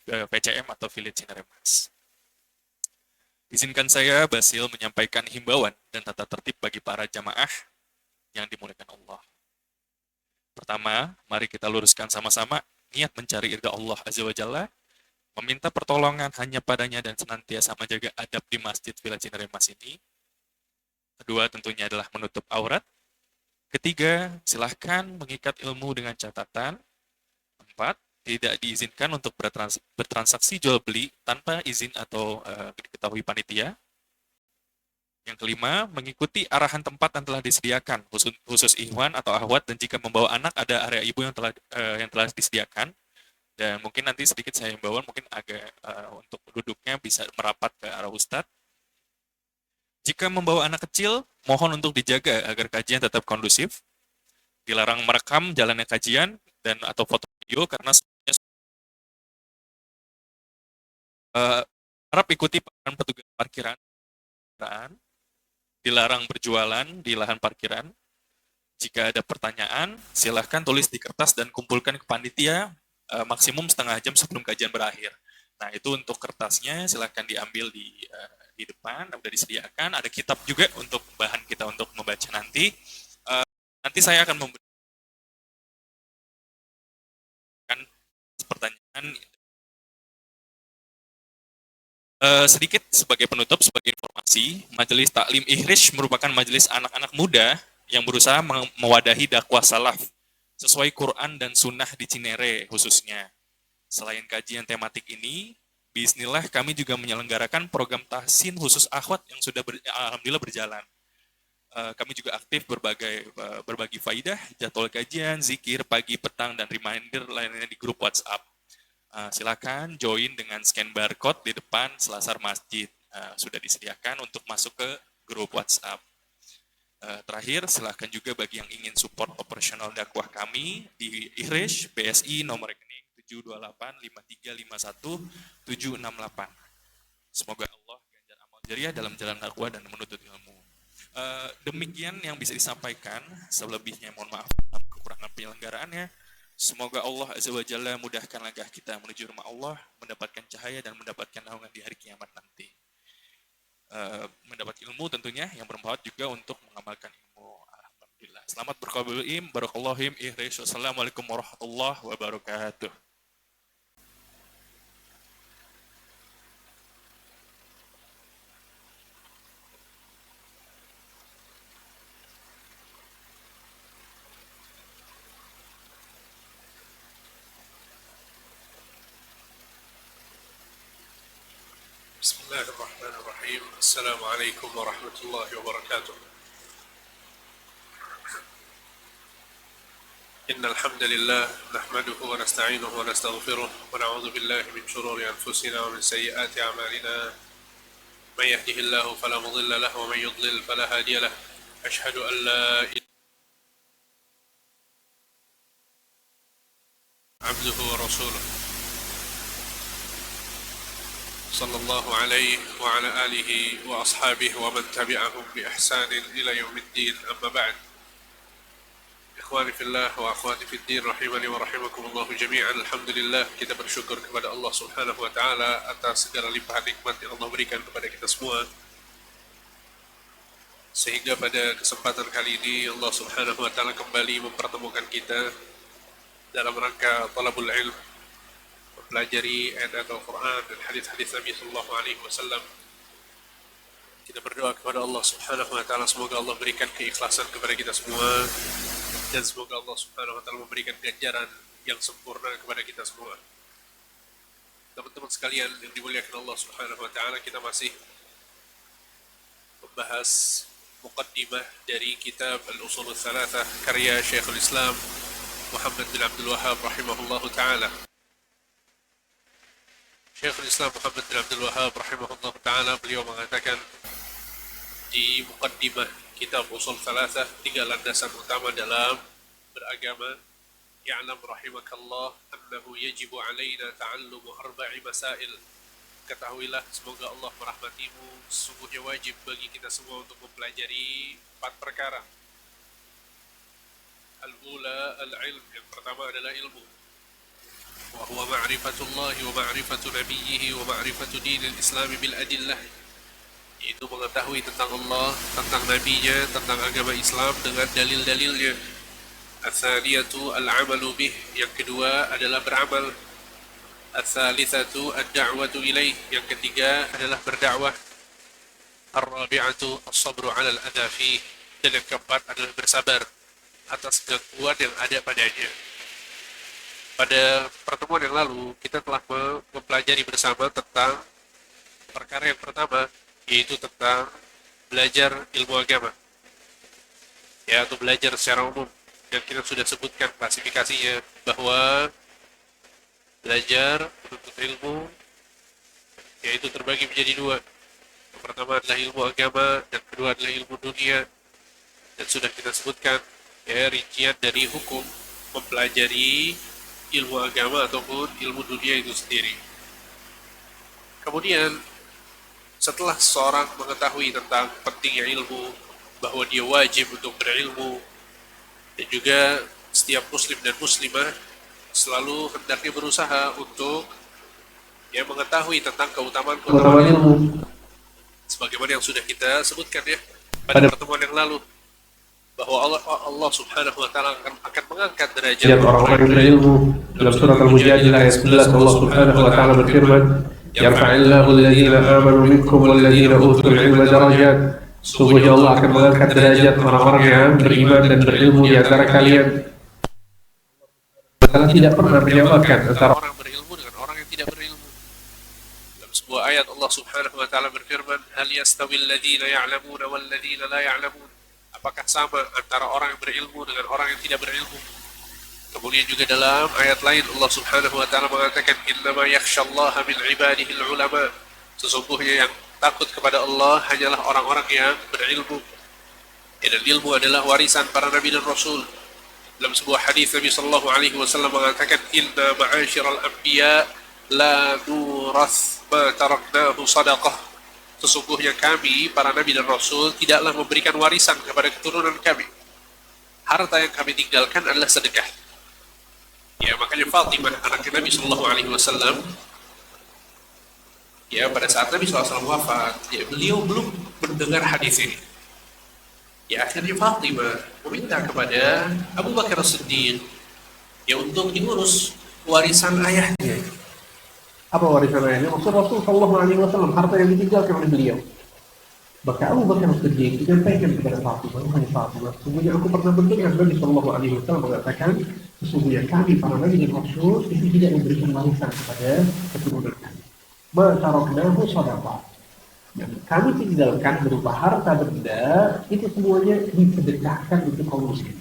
VCM atau Village Cineremas. Izinkan saya, Basil, menyampaikan himbauan dan tata tertib bagi para jamaah yang dimuliakan Allah. Pertama, mari kita luruskan sama-sama niat mencari ridha Allah Azza wa Jalla, meminta pertolongan hanya padanya dan senantiasa menjaga adab di Masjid Village Cineremas ini. Kedua, tentunya adalah menutup aurat. Ketiga, silahkan mengikat ilmu dengan catatan. Empat, tidak diizinkan untuk bertransaksi jual beli tanpa izin atau diketahui panitia. Yang kelima, mengikuti arahan tempat yang telah disediakan, khusus ikhwan atau akhwat, dan jika membawa anak ada area ibu yang telah disediakan. Dan mungkin nanti sedikit saya himbauan, mungkin agak untuk duduknya bisa merapat ke arah Ustadz. Jika membawa anak kecil, mohon untuk dijaga agar kajian tetap kondusif. Dilarang merekam jalannya kajian dan atau foto video karena harap ikuti peran petugas parkiran. Dilarang berjualan di lahan parkiran. Jika ada pertanyaan, silahkan tulis di kertas dan kumpulkan ke panitia maksimum setengah jam sebelum kajian berakhir. Nah, itu untuk kertasnya silahkan diambil di depan, sudah disediakan. Ada kitab juga untuk bahan kita untuk membaca nanti. Nanti saya akan memberikan pertanyaan sedikit sebagai penutup, sebagai informasi. Majelis Taklim Ihrish merupakan majelis anak-anak muda yang berusaha mewadahi dakwah salaf sesuai Quran dan Sunnah di Cinere khususnya. Selain kajian tematik ini, bismillah kami juga menyelenggarakan program tahsin khusus akhwat yang sudah alhamdulillah berjalan. Kami juga aktif berbagi faidah, jadwal kajian, zikir pagi, petang, dan reminder lainnya di grup WhatsApp. Silakan join dengan scan barcode di depan selasar masjid. Sudah disediakan untuk masuk ke grup WhatsApp. Terakhir, silakan juga bagi yang ingin support operasional dakwah kami di Ihrish, BSI, nomor rekening 7285351 768. Semoga Allah ganjar amal jariah dalam jalan dakwah dan menuntut ilmu. Demikian yang bisa disampaikan, selebihnya mohon maaf kekurangan penyelenggaraannya. Semoga Allah Azza wa Jalla mudahkan langkah kita menuju rumah Allah, mendapatkan cahaya dan mendapatkan naungan di hari kiamat nanti. Mendapat ilmu tentunya yang bermanfaat juga untuk mengamalkan ilmu. Alhamdulillah. Selamat berqabul im, barakallahu ihrish. Wassalamualaikum warahmatullahi wabarakatuh. بسم الله الرحمن الرحيم. السلام عليكم ورحمة الله وبركاته. إن الحمد لله نحمده ونستعينه ونستغفره ونعوذ بالله من شرور أنفسنا ومن سيئات أعمالنا. من يهده الله فلا مضل له ومن يضلل فلا هادي له. أشهد أن لا إله عبده ورسوله صلى الله عليه وعلى آله وأصحابه ومن تبعهم بإحسان إلى يوم الدين. أما بعد، إخواني في الله وأخواتي في الدين rahimani wa rahimakumullah jami'an. Alhamdulillah, kita bersyukur kepada Allah Subhanahu wa taala atas segala limpahan nikmat yang Allah berikan kepada kita semua, sehingga pada kesempatan kali ini Allah Subhanahu wa taala kembali mempertemukan kita dalam rangka talabul ilm, mempelajari ayat Al-Quran dan hadis-hadis Nabi Sallallahu Alaihi Wasallam. Kita berdoa kepada Allah Subhanahu Wa Taala semoga Allah berikan keikhlasan kepada kita semua dan semoga Allah Subhanahu Wa Taala memberikan ganjaran yang sempurna kepada kita semua. Teman-teman sekalian yang dimuliakan Allah Subhanahu Wa Taala, kita masih membahas muqaddimah dari kitab Al-Usul Ats-Tsalatsah karya Syekhul Islam Muhammad bin Abdul Wahhab rahimahullahu taala. Syekhul Islam Muhammad bin Abdul Wahhab rahimahullah ta'ala, beliau mengatakan di muqaddimah kitab Usul Tsalatsah, 3 landasan utama dalam beragama. Ya'lam rahimakallah annahu yajibu alaina ta'allumu 4 masail. Ketahuilah, semoga Allah merahmatimu, sesungguhnya wajib bagi kita semua untuk mempelajari 4 perkara. Al-ula al-ilm, yang pertama adalah ilmu. وهو معرفة الله ومعرفة نبيه ومعرفة دين الإسلام بالأدلة, yaitu mengetahui tentang Allah, tentang nabinya, tentang agama Islam dengan dalil-dalilnya. Ats-tsaniyatu al-'amalu bih, yang kedua adalah beramal. Ats-tsalitsatu ad-da'watu ilaih, yang ketiga adalah berdakwah. Ar-rabi'atu as-sabru 'ala al-adha fih, dan yang keempat adalah bersabar atas gangguan yang ada padanya. Pada pertemuan yang lalu kita telah mempelajari bersama tentang perkara yang pertama, yaitu tentang belajar ilmu agama, ya, atau belajar secara umum. Dan kita sudah sebutkan klasifikasinya, bahwa belajar menuntut ilmu yaitu terbagi menjadi dua. Yang pertama adalah ilmu agama, dan kedua adalah ilmu dunia. Dan sudah kita sebutkan, ya, rincian dari hukum mempelajari ilmu agama ataupun ilmu dunia itu sendiri. Kemudian setelah seorang mengetahui tentang pentingnya ilmu, bahwa dia wajib untuk berilmu, dan juga setiap muslim dan muslimah selalu hendaknya berusaha untuk, ya, mengetahui tentang keutamaan ilmu, sebagaimana yang sudah kita sebutkan, ya, pada pertemuan yang lalu, bahwa Allah Subhanahu wa taala akan mengangkat derajat orang-orang yang berilmu. Dalam surat Al-Mujadilah ayat 11 Allah Subhanahu wa taala berfirman, "Yarfa'illahu alladhina amanu minkum walladhina utul ilma darajat." Sesungguhnya Allah akan mengangkat derajat orang-orang yang beriman dan berilmu di antara kalian. Allah tidak pernah menyamakan antara orang berilmu dengan orang yang tidak berilmu. Dalam sebuah ayat Allah Subhanahu wa taala berfirman, "Hal yastawil ladzina ya'lamuna wal ladzina la ya'lamun?" Apakah sama antara orang yang berilmu dengan orang yang tidak berilmu? Kemudian juga dalam ayat lain Allah Subhanahu wa taala mengatakan, "Innama yakhsyallaha min ibadihil ulama." Sesungguhnya yang takut kepada Allah hanyalah orang-orang yang berilmu. Dan ilmu adalah warisan para nabi dan rasul. Dalam sebuah hadis Nabi sallallahu alaihi wasallam mengatakan, "Inna ma'asyiral anbiya la nurath ma taraknahu sadaqah." Sesungguhnya kami, para nabi dan rasul, tidaklah memberikan warisan kepada keturunan kami. Harta yang kami tinggalkan adalah sedekah. Ya, makanya Fatimah, anak Nabi sallallahu alaihi wasallam, ya, pada saat Nabi SAW wafat, ya, beliau belum mendengar hadis ini. Ya, akhirnya Fatimah meminta kepada Abu Bakar As-Siddiq, ya, untuk diurus warisan ayahnya. apa warisan ayahnya? Maksud Rasul Sallallahu Alaihi Wasallam, harta yang ditinggalkan oleh beliau. Maka Abu Bakar As-Siddiq menyampaikan kepada Fatimah, "Wahai Fatimah, sesungguhnya aku pernah mendengar Nabi Sallallahu Alaihi Wasallam mengatakan, sesungguhnya kami para nabi dan rasul itu tidak memberikan warisan kepada keturunan kami. Ma taraknahu sadaqah." Yang kami tinggalkan berupa harta benda itu semuanya disedekahkan untuk kaum muslim.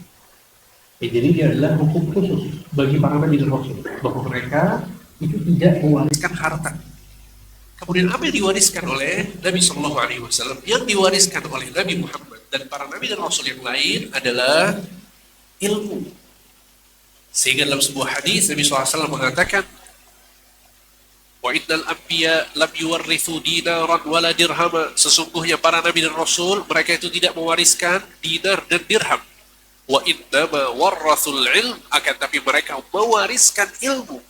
Jadi dia adalah hukum khusus bagi para nabi dan rasul, bahwa mereka itu tidak mewariskan harta. Kemudian apa yang diwariskan oleh Nabi Sallallahu Alaihi Wasallam? Yang diwariskan oleh Nabi Muhammad dan para nabi dan rasul yang lain adalah ilmu. Sehingga dalam sebuah hadis Nabi SAW mengatakan, "Wa innal anbiya lam yuwarrithu dinaran wala dirhama." Sesungguhnya para nabi dan rasul, mereka itu tidak mewariskan dinar dan dirham. Wa innama warrathul ilm, akan tapi mereka mewariskan ilmu.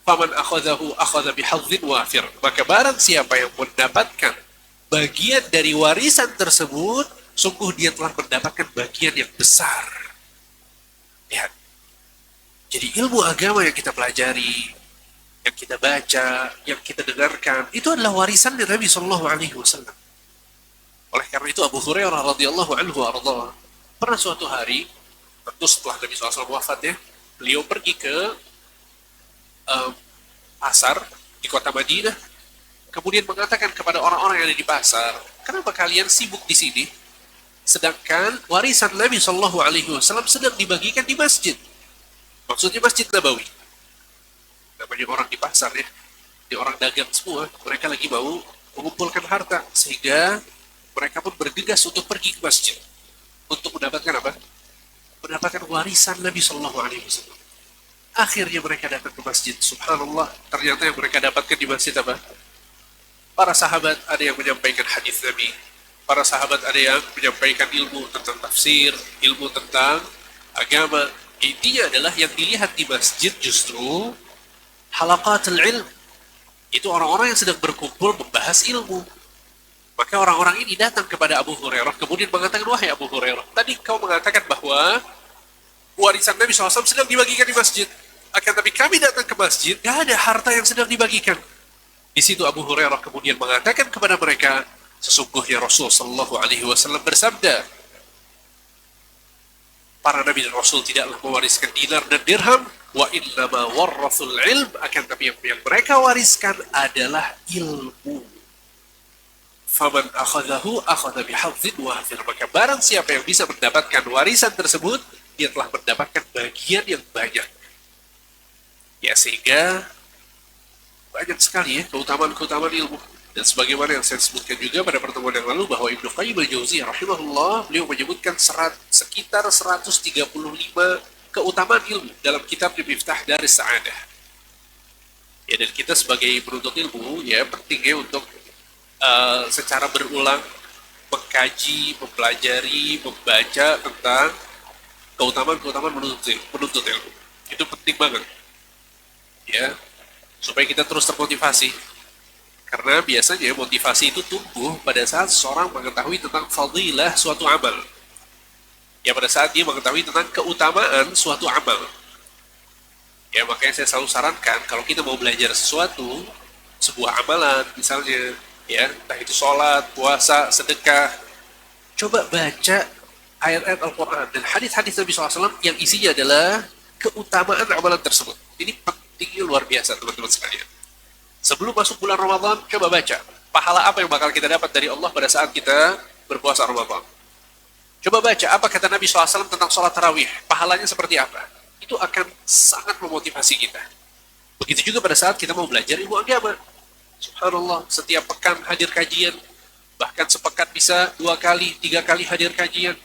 Faman akhadhahu akhadha bihadzin wafir. Maka barang siapa yang mendapatkan bagian dari warisan tersebut, sungguh dia telah mendapatkan bagian yang besar. Lihat. Jadi ilmu agama yang kita pelajari, yang kita baca, yang kita dengarkan, itu adalah warisan dari Nabi Sallallahu Alaihi Wasallam. Oleh karena itu Abu Hurairah radhiyallahu anhu arda, pernah suatu hari, tentu setelah Nabi SAW wafat, ya, beliau pergi ke pasar di kota Madinah, kemudian mengatakan kepada orang-orang yang ada di pasar, "Kenapa kalian sibuk di sini? Sedangkan warisan Nabi Sallallahu Alaihi Wasallam sedang dibagikan di masjid." Maksudnya Masjid Nabawi. Namanya orang di pasar, ya, di orang dagang semua, mereka lagi mau mengumpulkan harta, sehingga mereka pun bergegas untuk pergi ke masjid untuk mendapatkan apa? Mendapatkan warisan Nabi Sallallahu Alaihi Wasallam. Akhirnya mereka datang ke masjid. Subhanallah, ternyata yang mereka dapatkan di masjid apa? Para sahabat ada yang menyampaikan hadis Nabi, para sahabat ada yang menyampaikan ilmu tentang tafsir, ilmu tentang agama. Intinya adalah yang dilihat di masjid justru halaqatul ilm, itu orang-orang yang sedang berkumpul membahas ilmu. Maka orang-orang ini datang kepada Abu Hurairah, kemudian mengatakan, wahai Abu Hurairah, tadi kau mengatakan bahwa warisan Nabi SAW sedang dibagikan di masjid. Akan tapi kami datang ke masjid, gak ada harta yang sedang dibagikan. Di situ Abu Hurairah kemudian mengatakan kepada mereka, sesungguhnya Rasul Sallallahu Alaihi Wasallam bersabda, para Nabi dan Rasul tidaklah mewariskan dinar dan dirham, wa innama warrathul ilm, akan tapi yang mereka wariskan adalah ilmu. Faman akhadahu akhadha bihadzin wafir, maka barang siapa yang bisa mendapatkan warisan tersebut, dia telah mendapatkan bagian yang banyak. Ya, sehingga banyak sekali ya keutamaan-keutamaan ilmu. Dan sebagaimana yang saya sebutkan juga pada pertemuan yang lalu, bahwa Ibnu Qayyim al-Jauziyah rahimahullah, beliau menyebutkan sekitar 135 keutamaan ilmu dalam kitab Miftah Daris Sa'adah. Ya, dan kita sebagai penuntut ilmu ya pentingnya untuk secara berulang mengkaji, mempelajari, membaca tentang keutamaan-keutamaan menuntut ilmu. Itu penting banget. Ya, supaya kita terus termotivasi. Karena biasanya motivasi itu tumbuh pada saat seorang mengetahui tentang fadilah suatu amal. Ya, pada saat dia mengetahui tentang keutamaan suatu amal. Ya, makanya saya selalu sarankan kalau kita mau belajar sesuatu, sebuah amalan misalnya, ya, entah itu sholat, puasa, sedekah, coba baca ayat-ayat Al-Quran dan hadis-hadis Nabi SAW yang isinya adalah keutamaan amalan tersebut. Ini pentingnya luar biasa, teman-teman sekalian. Sebelum masuk bulan Ramadan, coba baca pahala apa yang bakal kita dapat dari Allah pada saat kita berpuasa Ramadan. Coba baca apa kata Nabi SAW tentang sholat tarawih, pahalanya seperti apa. Itu akan sangat memotivasi kita. Begitu juga pada saat kita mau belajar ilmu agama. Subhanallah, setiap pekan hadir kajian, bahkan sepekan bisa 2 kali, 3 kali hadir kajian.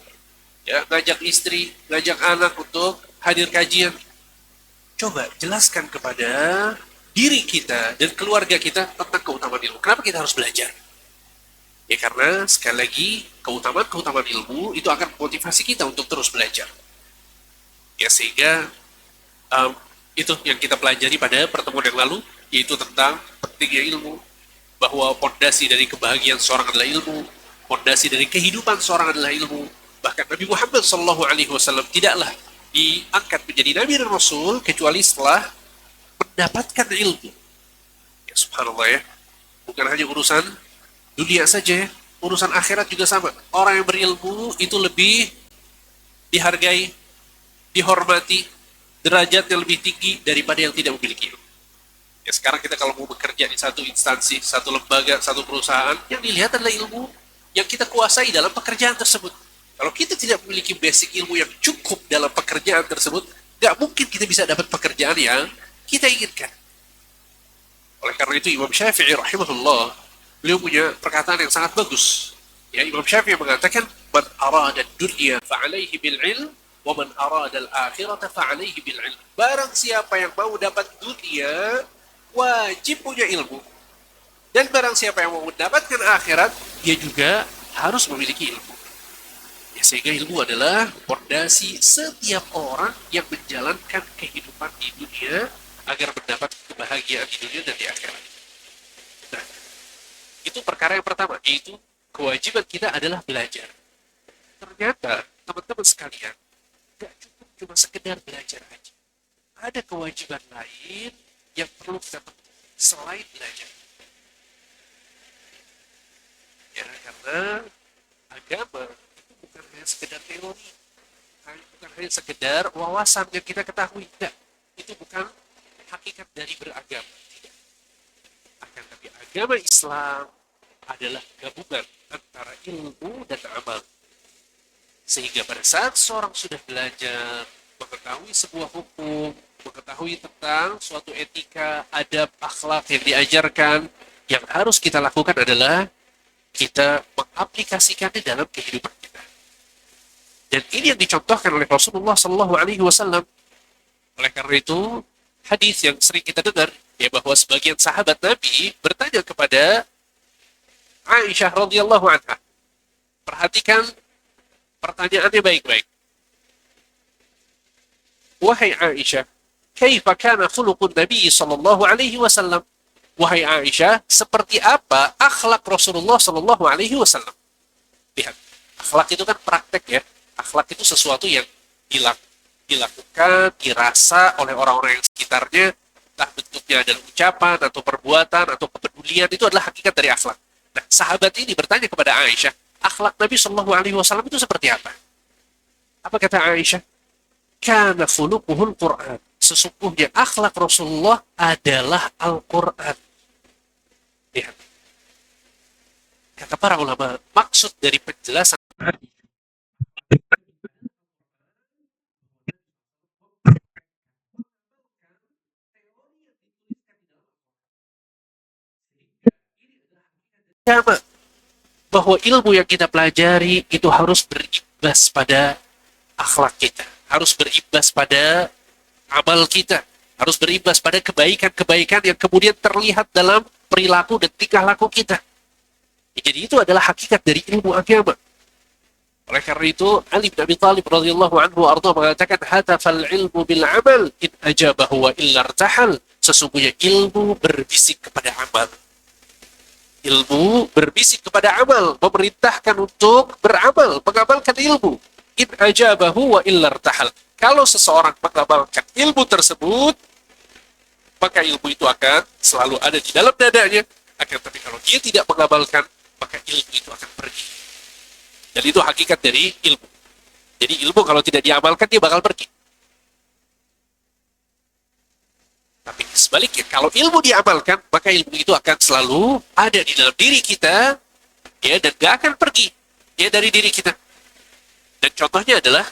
Ya, ngajak istri, ngajak anak untuk hadir kajian. Coba jelaskan kepada diri kita dan keluarga kita tentang keutamaan ilmu. Kenapa kita harus belajar? Ya, karena sekali lagi keutamaan ilmu itu akan memotivasi kita untuk terus belajar. Ya, sehingga itu yang kita pelajari pada pertemuan yang lalu, yaitu tentang pentingnya ilmu, bahwa pondasi dari kebahagiaan seorang adalah ilmu, pondasi dari kehidupan seorang adalah ilmu. Bahkan Nabi Muhammad SAW tidaklah diangkat menjadi Nabi dan Rasul kecuali setelah mendapatkan ilmu. Ya, subhanallah ya, bukan hanya urusan dunia saja, urusan akhirat juga sama. Orang yang berilmu itu lebih dihargai, dihormati, derajatnya lebih tinggi daripada yang tidak memiliki ilmu. Ya, sekarang kita kalau mau bekerja di satu instansi, satu lembaga, satu perusahaan, yang dilihat adalah ilmu yang kita kuasai dalam pekerjaan tersebut. Kalau kita tidak memiliki basic ilmu yang cukup dalam pekerjaan tersebut, nggak mungkin kita bisa dapat pekerjaan yang kita inginkan. Oleh karena itu Imam Syafi'i rahimahullah, beliau punya perkataan yang sangat bagus. Ya, Imam Syafi'i mengatakan, "Man arada dunya fa'alaihi bil ilm, wa man arada al-akhirata fa'alaihi bil ilm." Barang siapa yang mau dapat dunia, wajib punya ilmu. Dan barang siapa yang mau mendapatkan akhirat, dia juga harus memiliki ilmu. Ya, sehingga ilmu adalah fondasi setiap orang yang menjalankan kehidupan di dunia agar mendapat kebahagiaan di dunia dan di akhirat. Nah, itu perkara yang pertama, yaitu kewajiban kita adalah belajar. Ternyata, teman-teman sekalian, gak cukup cuma sekedar belajar aja. Ada kewajiban lain yang perlu kita penuhi selain belajar. Ya, karena agama itu bukan hanya sekedar teori, bukan hanya sekedar wawasan yang kita ketahui. Tidak, itu bukan hakikat dari beragama. Tidak. Akan tapi agama Islam adalah gabungan antara ilmu dan amal. Sehingga pada saat seorang sudah belajar, mengetahui sebuah hukum, mengetahui tentang suatu etika, adab, akhlak yang diajarkan, yang harus kita lakukan adalah kita mengaplikasikannya dalam kehidupan kita. Dan ini yang dicontohkan oleh Rasulullah SAW. Oleh karena itu, hadis yang sering kita dengar, ya, bahwa sebagian sahabat Nabi bertanya kepada Aisyah radhiyallahu anha. Perhatikan pertanyaannya baik-baik. Wahai Aisyah, kaifa kana khuluqun Nabi sallallahu alaihi wasallam. Wahai Aisyah, seperti apa akhlak Rasulullah sallallahu alaihi wasallam? Lihat, akhlak itu kan praktek ya. Akhlak itu sesuatu yang dilakukan, dirasa oleh orang-orang yang sekitarnya, entah bentuknya adalah ucapan atau perbuatan atau kepedulian, itu adalah hakikat dari akhlak. Nah, sahabat ini bertanya kepada Aisyah, akhlak Nabi sallallahu alaihi wasallam itu seperti apa? Apa kata Aisyah? Kana khuluquhul Qur'an. Sesungguhnya akhlak Rasulullah adalah Al-Qur'an. Lihat. Kata para ulama, maksud dari penjelasan bahwa ilmu yang kita pelajari itu harus berimbas pada akhlak kita, harus berimbas pada amal kita, harus berimbas pada kebaikan-kebaikan yang kemudian terlihat dalam perilaku dan tingkah laku kita. Jadi itu adalah hakikat dari ilmu agama. Oleh karena itu, Ali bin Abi Thalib radhiyallahu anhu arda mengatakan, hatafal ilmu bil amal in ajabahu wa illa irtahal. Sesungguhnya ilmu berbisik kepada amal. Ilmu berbisik kepada amal, memerintahkan untuk beramal, mengamalkan ilmu. In ajabahu wa illa irtahal. Kalau seseorang mengamalkan ilmu tersebut, maka ilmu itu akan selalu ada di dalam dadanya. Akan tapi kalau dia tidak mengamalkan, maka ilmu itu akan pergi. Dan itu hakikat dari ilmu. Jadi ilmu kalau tidak diamalkan, dia bakal pergi. Tapi sebaliknya, kalau ilmu diamalkan, maka ilmu itu akan selalu ada di dalam diri kita, ya, dan gak akan pergi ya dari diri kita. Dan contohnya adalah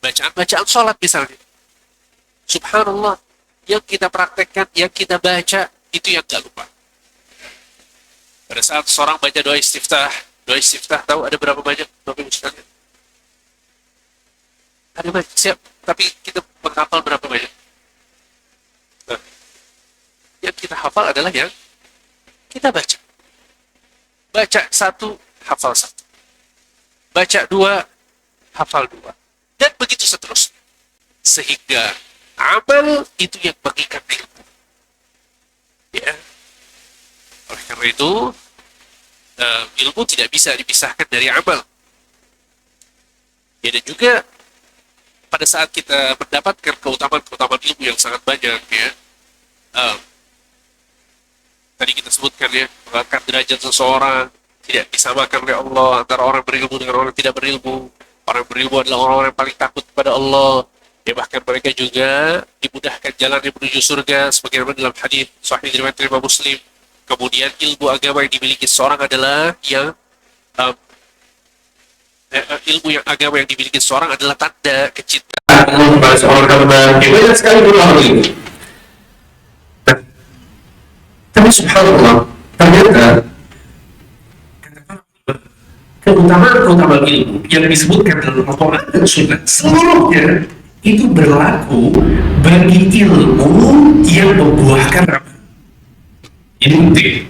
bacaan-bacaan sholat misalnya. Subhanallah, yang kita praktekkan, yang kita baca, itu yang gak lupa. Pada saat seorang baca doa istiftah tahu ada berapa banyak? Bapak Ibu sekalian? Ada banyak, siap. Tapi kita menghafal berapa banyak? Nah, yang kita hafal adalah yang kita baca. Baca satu, hafal satu. Baca dua, hafal dua. Dan begitu seterusnya. Sehingga amal itu yang mengikat ilmu. Ya. Oleh karena itu, ilmu tidak bisa dipisahkan dari amal. Ya, dan juga pada saat kita mendapatkan keutamaan ilmu yang sangat banyak, ya, tadi kita sebutkan ya, mengangkat derajat seseorang tidak disamakan oleh Allah antara orang berilmu dengan orang tidak berilmu. Orang berilmu adalah orang-orang yang paling takut kepada Allah. Ya, bahkan mereka juga dimudahkan jalan yang menuju surga, sebagaimana dalam hadis sahih riwayat Imam Muslim. Kemudian ilmu agama yang dimiliki seorang adalah agama yang dimiliki seorang adalah tanda kecintaan kepada seorang hamba. Banyak sekali berulang ilmu. Tapi subhanallah, ternyata keutamaan ilmu yang disebutkan dalam Al-Quran dan Sunnah seluruhnya itu berlaku bagi ilmu yang membuahkan amal. Ini penting.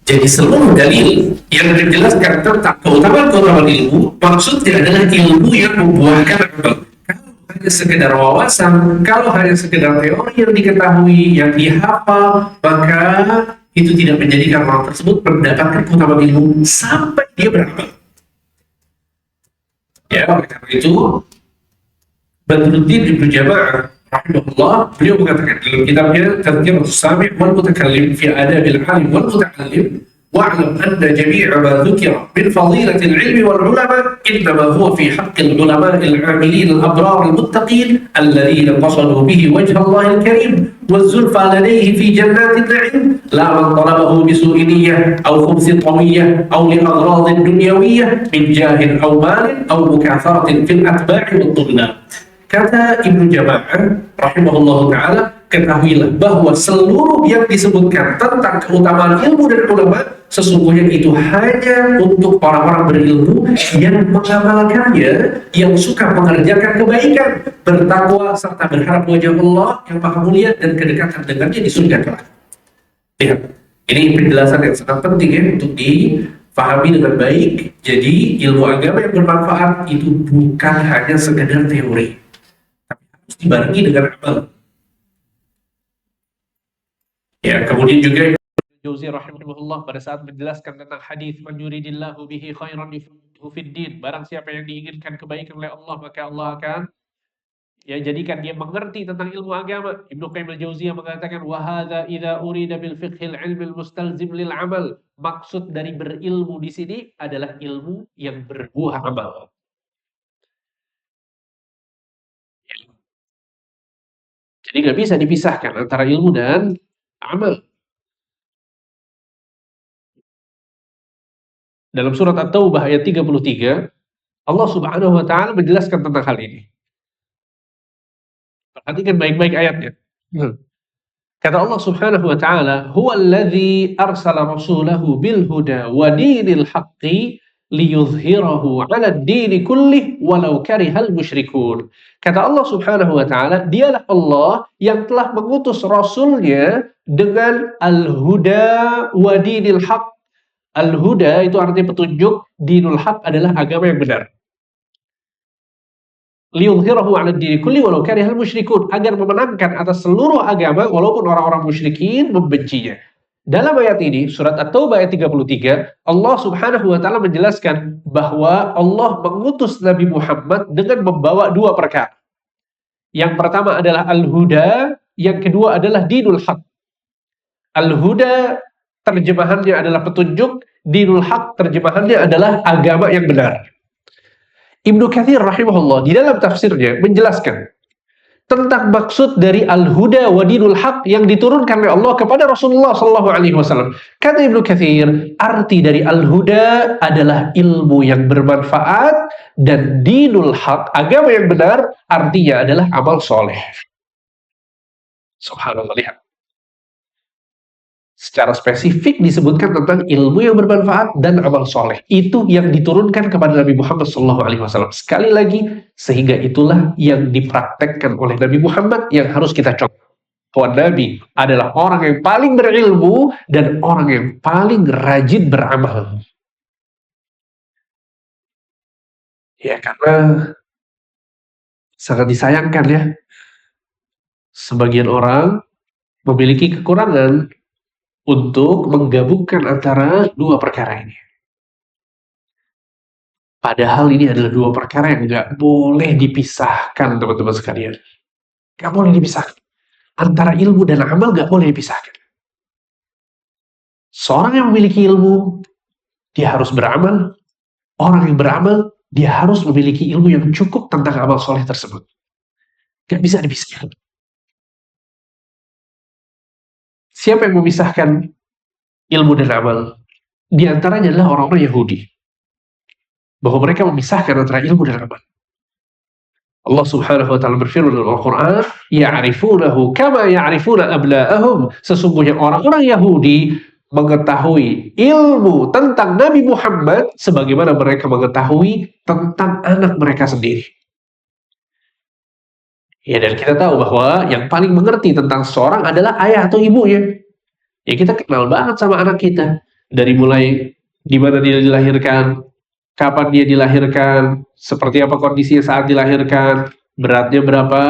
Jadi seluruh dalil yang menjelaskan tentang keutamaan ilmu, maksudnya adalah ilmu yang membuahkan amal. Kalau hanya sekedar wawasan, kalau hanya sekedar teori yang diketahui, yang dihafal, maka itu tidak menjadikan orang tersebut mendapatkan keutamaan ilmu sampai dia beramal. Ya, oleh karena itu, Badruddin Ibnu Jama'ah rahimahullah, beliau mengatakan dalam kitabnya Tadhkiratus Sami' wal Mutakallim fi Adabil 'Alim wal Mutakallim, wa'lam anna jami'a ma dhukira min fadilatil 'ilmi wal 'ulama innama huwa fi haqqil 'ulama'il 'amilin al-abrar al-muttaqin alladhina qasadu bihi wajha Allahil karim والزلفى لديه في جنات النعيم لا من طلبه بسوء نية أو خبث طوية أو لأغراض دنيوية من جاه أو مال أو مكاثرة في الأتباع والطلاب. Kata Ibnu Jama'ah rahimahullah ta'ala, ketahuilah bahwa seluruh yang disebutkan tentang keutamaan ilmu dan ulama sesungguhnya itu hanya untuk orang-orang berilmu yang mengamalkannya, yang suka mengerjakan kebaikan, bertakwa serta berharap wajah Allah yang maha mulia dan kedekatan dengannya di surga kelak. Lihat, ini penjelasan yang sangat penting ya untuk difahami dengan baik. Jadi ilmu agama yang bermanfaat itu bukan hanya sekedar teori, dibarengi dengan amal. Ya, kemudian juga Jauzi rahimahullah pada saat menjelaskan tentang hadis man yuridillahu bihi khairan yufaqihuhu fiddin, barang siapa yang diinginkan kebaikan oleh Allah maka Allah akan ya jadikan dia mengerti tentang ilmu agama. Ibnu Qayyim al-Jauziyah mengatakan wa hadza idza urida bil fiqhil ilmil mustalzim lil amal. Maksud dari berilmu di sini adalah ilmu yang berbuah amal. Jadi nggak bisa dipisahkan antara ilmu dan amal. Dalam surat At-Taubah ayat 33, Allah Subhanahu wa taala menjelaskan tentang hal ini. Perhatikan baik-baik ayatnya. Kata Allah Subhanahu wa taala, "Huwallazi arsala rasulahu bil huda wa dinil haqqi liyuzhirahu 'ala ad-dini kullih walau karihal musyrikun." Kata Allah Subhanahu wa taala, dialah Allah yang telah mengutus rasulnya dengan al-huda wa dinil haqq. Al-huda itu artinya petunjuk, dinul haq adalah agama yang benar. Liyudhhirahu 'ala ad-dini kulli walau karihal musyrikun, agar memenangkan atas seluruh agama walaupun orang-orang musyrikin membencinya. Dalam ayat ini, surat At-Taubah ayat 33, Allah Subhanahu wa taala menjelaskan bahwa Allah mengutus Nabi Muhammad dengan membawa dua perkara. Yang pertama adalah al-huda, yang kedua adalah dinul haq. Al-huda terjemahannya adalah petunjuk, dinul haq terjemahannya adalah agama yang benar. Ibnu Katsir rahimahullah di dalam tafsirnya menjelaskan tentang maksud dari al-huda wa dinul haq yang diturunkan oleh Allah kepada Rasulullah sallallahu alaihi wasallam. Kata Ibnu Katsir, arti dari al-huda adalah ilmu yang bermanfaat dan dinul haq, agama yang benar, artinya adalah amal soleh. Subhanallah, lihat. Secara spesifik disebutkan tentang ilmu yang bermanfaat dan amal soleh. Itu yang diturunkan kepada Nabi Muhammad SAW. Sekali lagi, sehingga itulah yang dipraktekkan oleh Nabi Muhammad yang harus kita contoh. Bahwa Nabi adalah orang yang paling berilmu dan orang yang paling rajin beramal. Ya, karena sangat disayangkan ya, sebagian orang memiliki kekurangan untuk menggabungkan antara dua perkara ini. Padahal ini adalah dua perkara yang nggak boleh dipisahkan, teman-teman sekalian. Nggak boleh dipisahkan. Antara ilmu dan amal nggak boleh dipisahkan. Seorang yang memiliki ilmu, dia harus beramal. Orang yang beramal, dia harus memiliki ilmu yang cukup tentang amal soleh tersebut. Nggak bisa dipisahkan. Siapa yang memisahkan ilmu dan amal? Di antaranya adalah orang-orang Yahudi. Bahwa mereka memisahkan antara ilmu dan amal. Allah Subhanahu wa taala berfirman dalam Al-Qur'an, "Ya'rifunahu kama ya'rifuna abna'ahum." Sesungguhnya orang-orang Yahudi mengetahui ilmu tentang Nabi Muhammad sebagaimana mereka mengetahui tentang anak mereka sendiri. Ya, dan kita tahu bahwa yang paling mengerti tentang seseorang adalah ayah atau ibunya. Ya, kita kenal banget sama anak kita. Dari mulai di mana dia dilahirkan, kapan dia dilahirkan, seperti apa kondisinya saat dilahirkan, beratnya berapa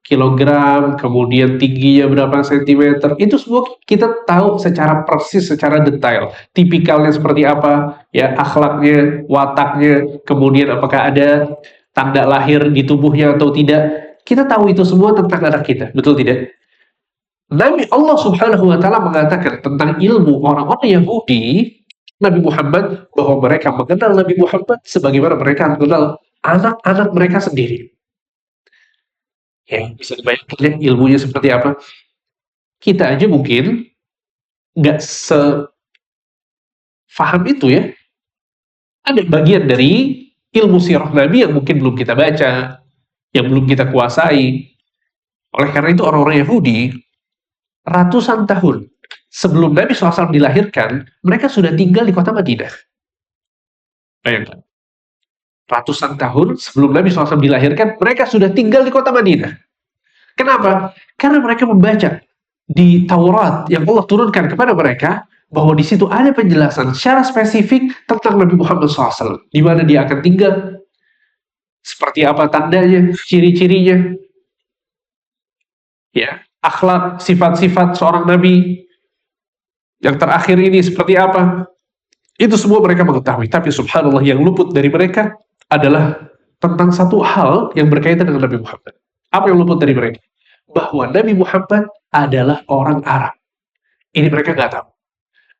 kilogram, kemudian tingginya berapa sentimeter. Itu semua kita tahu secara persis, secara detail. Tipikalnya seperti apa, ya, akhlaknya, wataknya, kemudian apakah ada tanda lahir di tubuhnya atau tidak. Kita tahu itu semua tentang anak kita, betul tidak? Nabi Allah Subhanahu wa taala mengatakan tentang ilmu orang-orang Yahudi, Nabi Muhammad, bahwa mereka mengenal Nabi Muhammad sebagaimana mereka mengenal anak-anak mereka sendiri. Ya, bisa dibayangkan ya, ilmunya seperti apa? Kita aja mungkin nggak sefaham itu ya. Ada bagian dari ilmu sirah Nabi yang mungkin belum kita baca, yang belum kita kuasai. Oleh karena itu orang-orang Yahudi ratusan tahun sebelum Nabi SAW dilahirkan, mereka sudah tinggal di kota Madinah. Bayangkan. Ratusan tahun sebelum Nabi SAW dilahirkan, mereka sudah tinggal di kota Madinah. Kenapa? Karena mereka membaca di Taurat yang Allah turunkan kepada mereka, bahwa di situ ada penjelasan secara spesifik tentang Nabi Muhammad SAW. Di mana dia akan tinggal, seperti apa tandanya, ciri-cirinya. ya, akhlak, sifat-sifat seorang nabi yang terakhir ini seperti apa. Itu semua mereka mengetahui, tapi subhanallah yang luput dari mereka adalah tentang satu hal yang berkaitan dengan Nabi Muhammad. Apa yang luput dari mereka? Bahwa Nabi Muhammad adalah orang Arab. Ini mereka nggak tahu.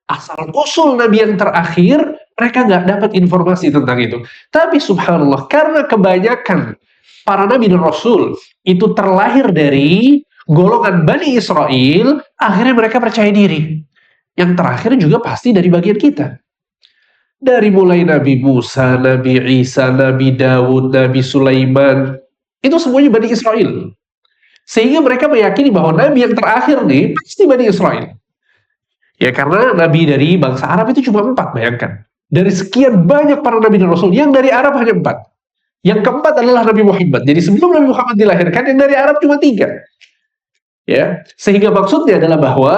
Asal-usul Nabi yang terakhir, mereka nggak dapat informasi tentang itu. Tapi subhanallah, karena kebanyakan para Nabi dan Rasul itu terlahir dari golongan Bani Israel, akhirnya mereka percaya diri. Yang terakhir juga pasti dari bagian kita. Dari mulai Nabi Musa, Nabi Isa, Nabi Dawud, Nabi Sulaiman, itu semuanya Bani Israel. Sehingga mereka meyakini bahwa Nabi yang terakhir nih pasti Bani Israel. Ya karena Nabi dari bangsa Arab itu cuma 4, bayangkan. Dari sekian banyak para Nabi dan Rasul, yang dari Arab hanya 4. Yang keempat adalah Nabi Muhammad. Jadi sebelum Nabi Muhammad dilahirkan, yang dari Arab cuma 3. Ya, sehingga maksudnya adalah bahwa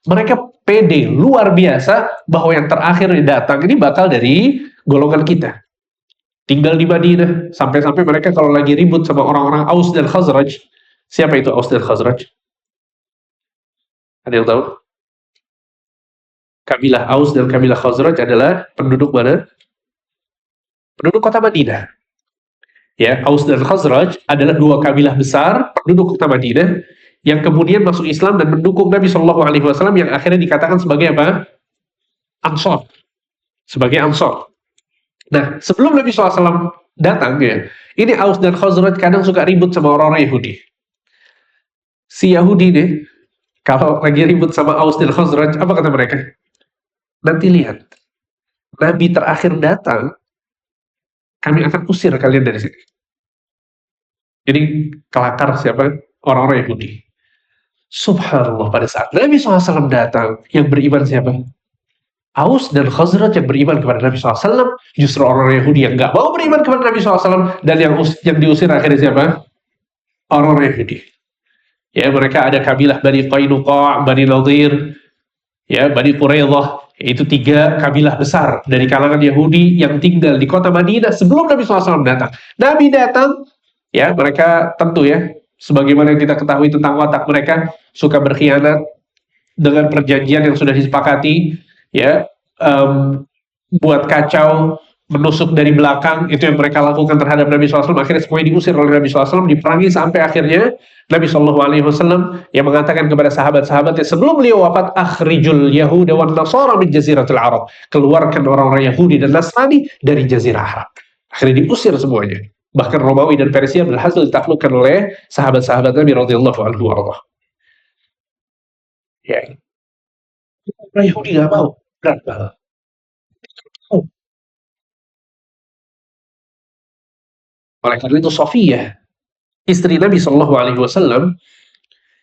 mereka pede luar biasa bahwa yang terakhir datang ini bakal dari golongan kita. Tinggal di Madinah, sampai-sampai mereka kalau lagi ribut sama orang-orang Aus dan Khazraj. Siapa itu Aus dan Khazraj? Ada yang tahu? Kabilah Aus dan kabilah Khazraj adalah penduduk mana? Penduduk kota Madinah. Ya, Aus dan Khazraj adalah 2 kabilah besar penduduk kota Madinah yang kemudian masuk Islam dan mendukung Nabi Shallallahu Alaihi Wasallam yang akhirnya dikatakan sebagai apa? Ansor, sebagai Ansor. Nah, sebelum Nabi SAW datang ya, ini Aus dan Khazraj kadang suka ribut sama orang-orang Yahudi. Si Yahudi nih, kalau lagi ribut sama Aus dan Khazraj, apa kata mereka? Nanti lihat, Nabi terakhir datang, kami akan usir kalian dari sini. Jadi kelakar siapa? Orang-orang Yahudi. Subhanallah, pada saat Nabi SAW datang, yang beriman siapa? Aus dan Khazraj yang beriman kepada Nabi SAW. Justru orang Yahudi yang nggak mau beriman kepada Nabi SAW. Dan yang diusir akhirnya siapa? Orang Yahudi. Ya, mereka ada kabilah Bani Qainuqa', Bani Nadir, ya, Bani Quraidah. Itu 3 kabilah besar dari kalangan Yahudi yang tinggal di kota Madinah sebelum Nabi SAW datang. Nabi datang, ya mereka tentu ya, sebagaimana yang kita ketahui tentang watak mereka, suka berkhianat dengan perjanjian yang sudah disepakati, ya, buat kacau, menusuk dari belakang, itu yang mereka lakukan terhadap Nabi SAW. Akhirnya semuanya diusir oleh Nabi SAW, diperangi sampai akhirnya Nabi SAW yang mengatakan kepada sahabat-sahabatnya sebelum beliau wafat, akhrijul Yahuda wan Nasara min jaziratil Arab, keluarkan orang-orang Yahudi dan Nasrani dari jazirah Arab. Akhirnya diusir semuanya. Bahkan Romawi dan Persia berhasil ditaklukkan oleh sahabat-sahabat Nabi radhiyallahu anhu warḍah. Ya. Orang Yahudi nggak mau, berat banget. Oleh karena itu Sofiyah, istri Nabi Shallallahu Alaihi Wasallam,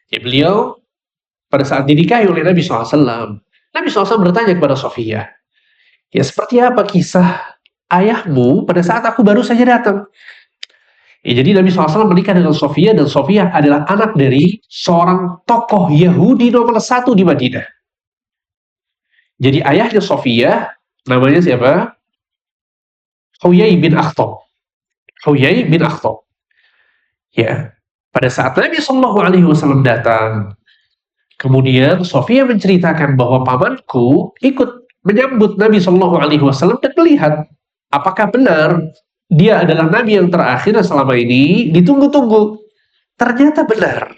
ya beliau pada saat dinikahi oleh Nabi SAW, Nabi SAW bertanya kepada Sofiyah, ya seperti apa kisah ayahmu pada saat aku baru saja datang? Ya, jadi Nabi SAW menikah dengan Sofiyah, dan Sofiyah adalah anak dari seorang tokoh Yahudi nomor 1 di Madinah. Jadi ayahnya Sofiyah namanya siapa? Huyai bin Akhtab. Huyai bin Akhtab. Ya, pada saat Nabi Shallallahu Alaihi Wasallam datang, kemudian Sofiyah menceritakan bahwa pamanku ikut menyambut Nabi Shallallahu Alaihi Wasallam dan melihat apakah benar dia adalah Nabi yang terakhir selama ini ditunggu-tunggu. Ternyata benar.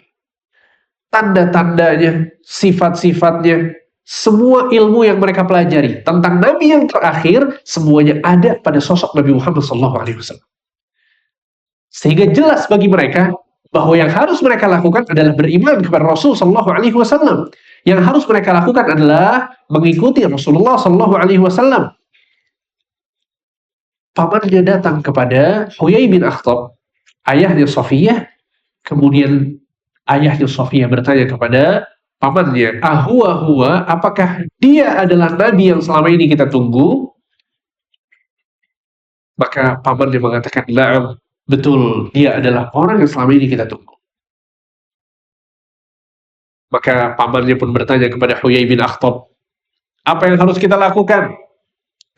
Tanda-tandanya, sifat-sifatnya, semua ilmu yang mereka pelajari tentang Nabi yang terakhir, semuanya ada pada sosok Nabi Muhammad SAW. Sehingga jelas bagi mereka bahwa yang harus mereka lakukan adalah beriman kepada Rasul SAW. Yang harus mereka lakukan adalah mengikuti Rasulullah SAW. Pamannya datang kepada Huyai bin Akhtab, ayahnya Sofiyah. Kemudian ayahnya Sofiyah bertanya kepada pamannya, huwa, apakah dia adalah Nabi yang selama ini kita tunggu? Maka pamannya mengatakan, na'am, betul, dia adalah orang yang selama ini kita tunggu. Maka pamannya pun bertanya kepada Huyai bin Akhtab, apa yang harus kita lakukan?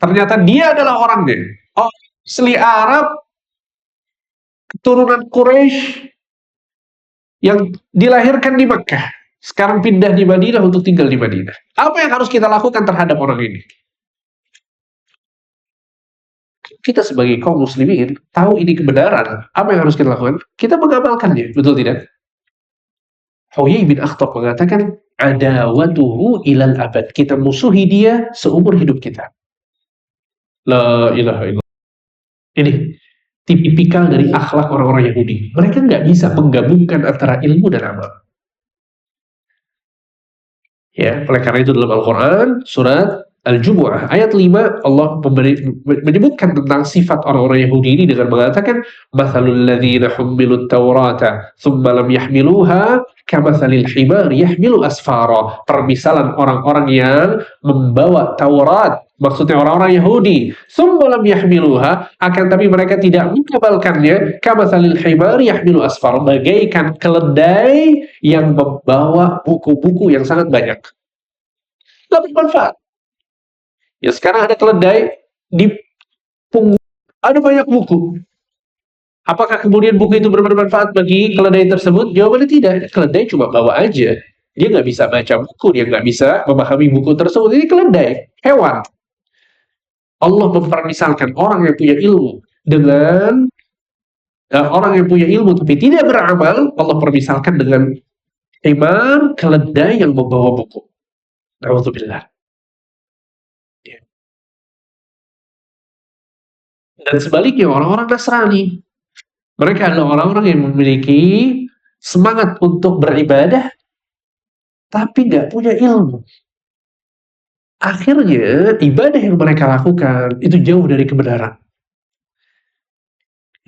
Ternyata dia adalah orangnya. Oh, asli Arab, keturunan Quraisy, yang dilahirkan di Makkah, sekarang pindah di Madinah untuk tinggal di Madinah. Apa yang harus kita lakukan terhadap orang ini? Kita sebagai kaum muslimin tahu ini kebenaran. Apa yang harus kita lakukan? Kita mengamalkannya, betul tidak? Huyai bin Akhtab mengatakan, adawatuhu ilal abad. Kita musuhi dia seumur hidup kita. La ilaha illallah. Ini tipikal dari akhlak orang-orang Yahudi. Mereka nggak bisa menggabungkan antara ilmu dan amal. Ya, oleh karena itu dalam Al-Quran, surat Al-Jumu'ah, ayat 5, Allah menyebutkan tentang sifat orang-orang Yahudi ini dengan mengatakan, Mathalul ladhina hummilut tawrata, thumma lam yahmiluha, kamathalil himar yahmilu asfara. Permisalan orang-orang yang membawa Taurat, maksudnya orang-orang Yahudi, thumma lam yahmiluha, akan tapi mereka tidak mengamalkannya, kamathalil himar yahmilu asfara, bagaikan keledai yang membawa buku-buku yang sangat banyak. Tidak bermanfaat. Ya, sekarang ada keledai di punggung, ada banyak buku. Apakah kemudian buku itu bermanfaat bagi keledai tersebut? Jawabannya tidak. Keledai cuma bawa aja. Dia nggak bisa baca buku, dia nggak bisa memahami buku tersebut. Ini keledai, hewan. Allah mempermisalkan orang yang punya ilmu dengan orang yang punya ilmu tapi tidak beramal. Allah permisalkan dengan himar, keledai yang membawa buku. Na'udzubillah. Dan sebaliknya orang-orang Nasrani, mereka adalah orang-orang yang memiliki semangat untuk beribadah tapi nggak punya ilmu. Akhirnya ibadah yang mereka lakukan itu jauh dari kebenaran.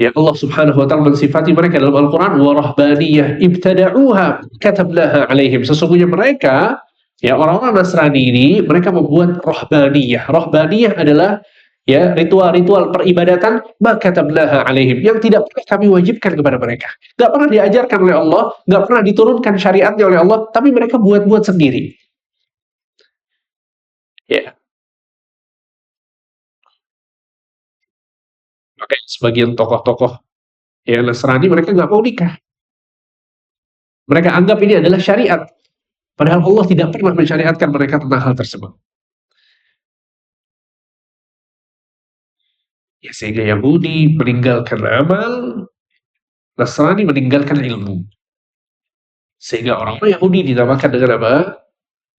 Ya, Allah Subhanahu wa ta'ala mensifati mereka dalam Al-Quran, wa rahbaniyah ibtada'uha katabnaha alaihim. Sesungguhnya mereka, ya, orang-orang Nasrani ini, mereka membuat rahbaniyah. Rahbaniyah adalah, ya, ritual-ritual peribadatan, maka katabnaha alaihim, yang tidak pernah kami wajibkan kepada mereka. Nggak pernah diajarkan oleh Allah, nggak pernah diturunkan syariatnya oleh Allah, tapi mereka buat-buat sendiri. Ya. Makanya sebagian tokoh-tokoh ya Nasrani, mereka nggak mau nikah. Mereka anggap ini adalah syariat. Padahal Allah tidak pernah mensyariatkan mereka tentang hal tersebut. Ya, sehingga Yahudi meninggalkan amal, Nasrani meninggalkan ilmu. Sehingga orang-orang Yahudi dinamakan dengan apa?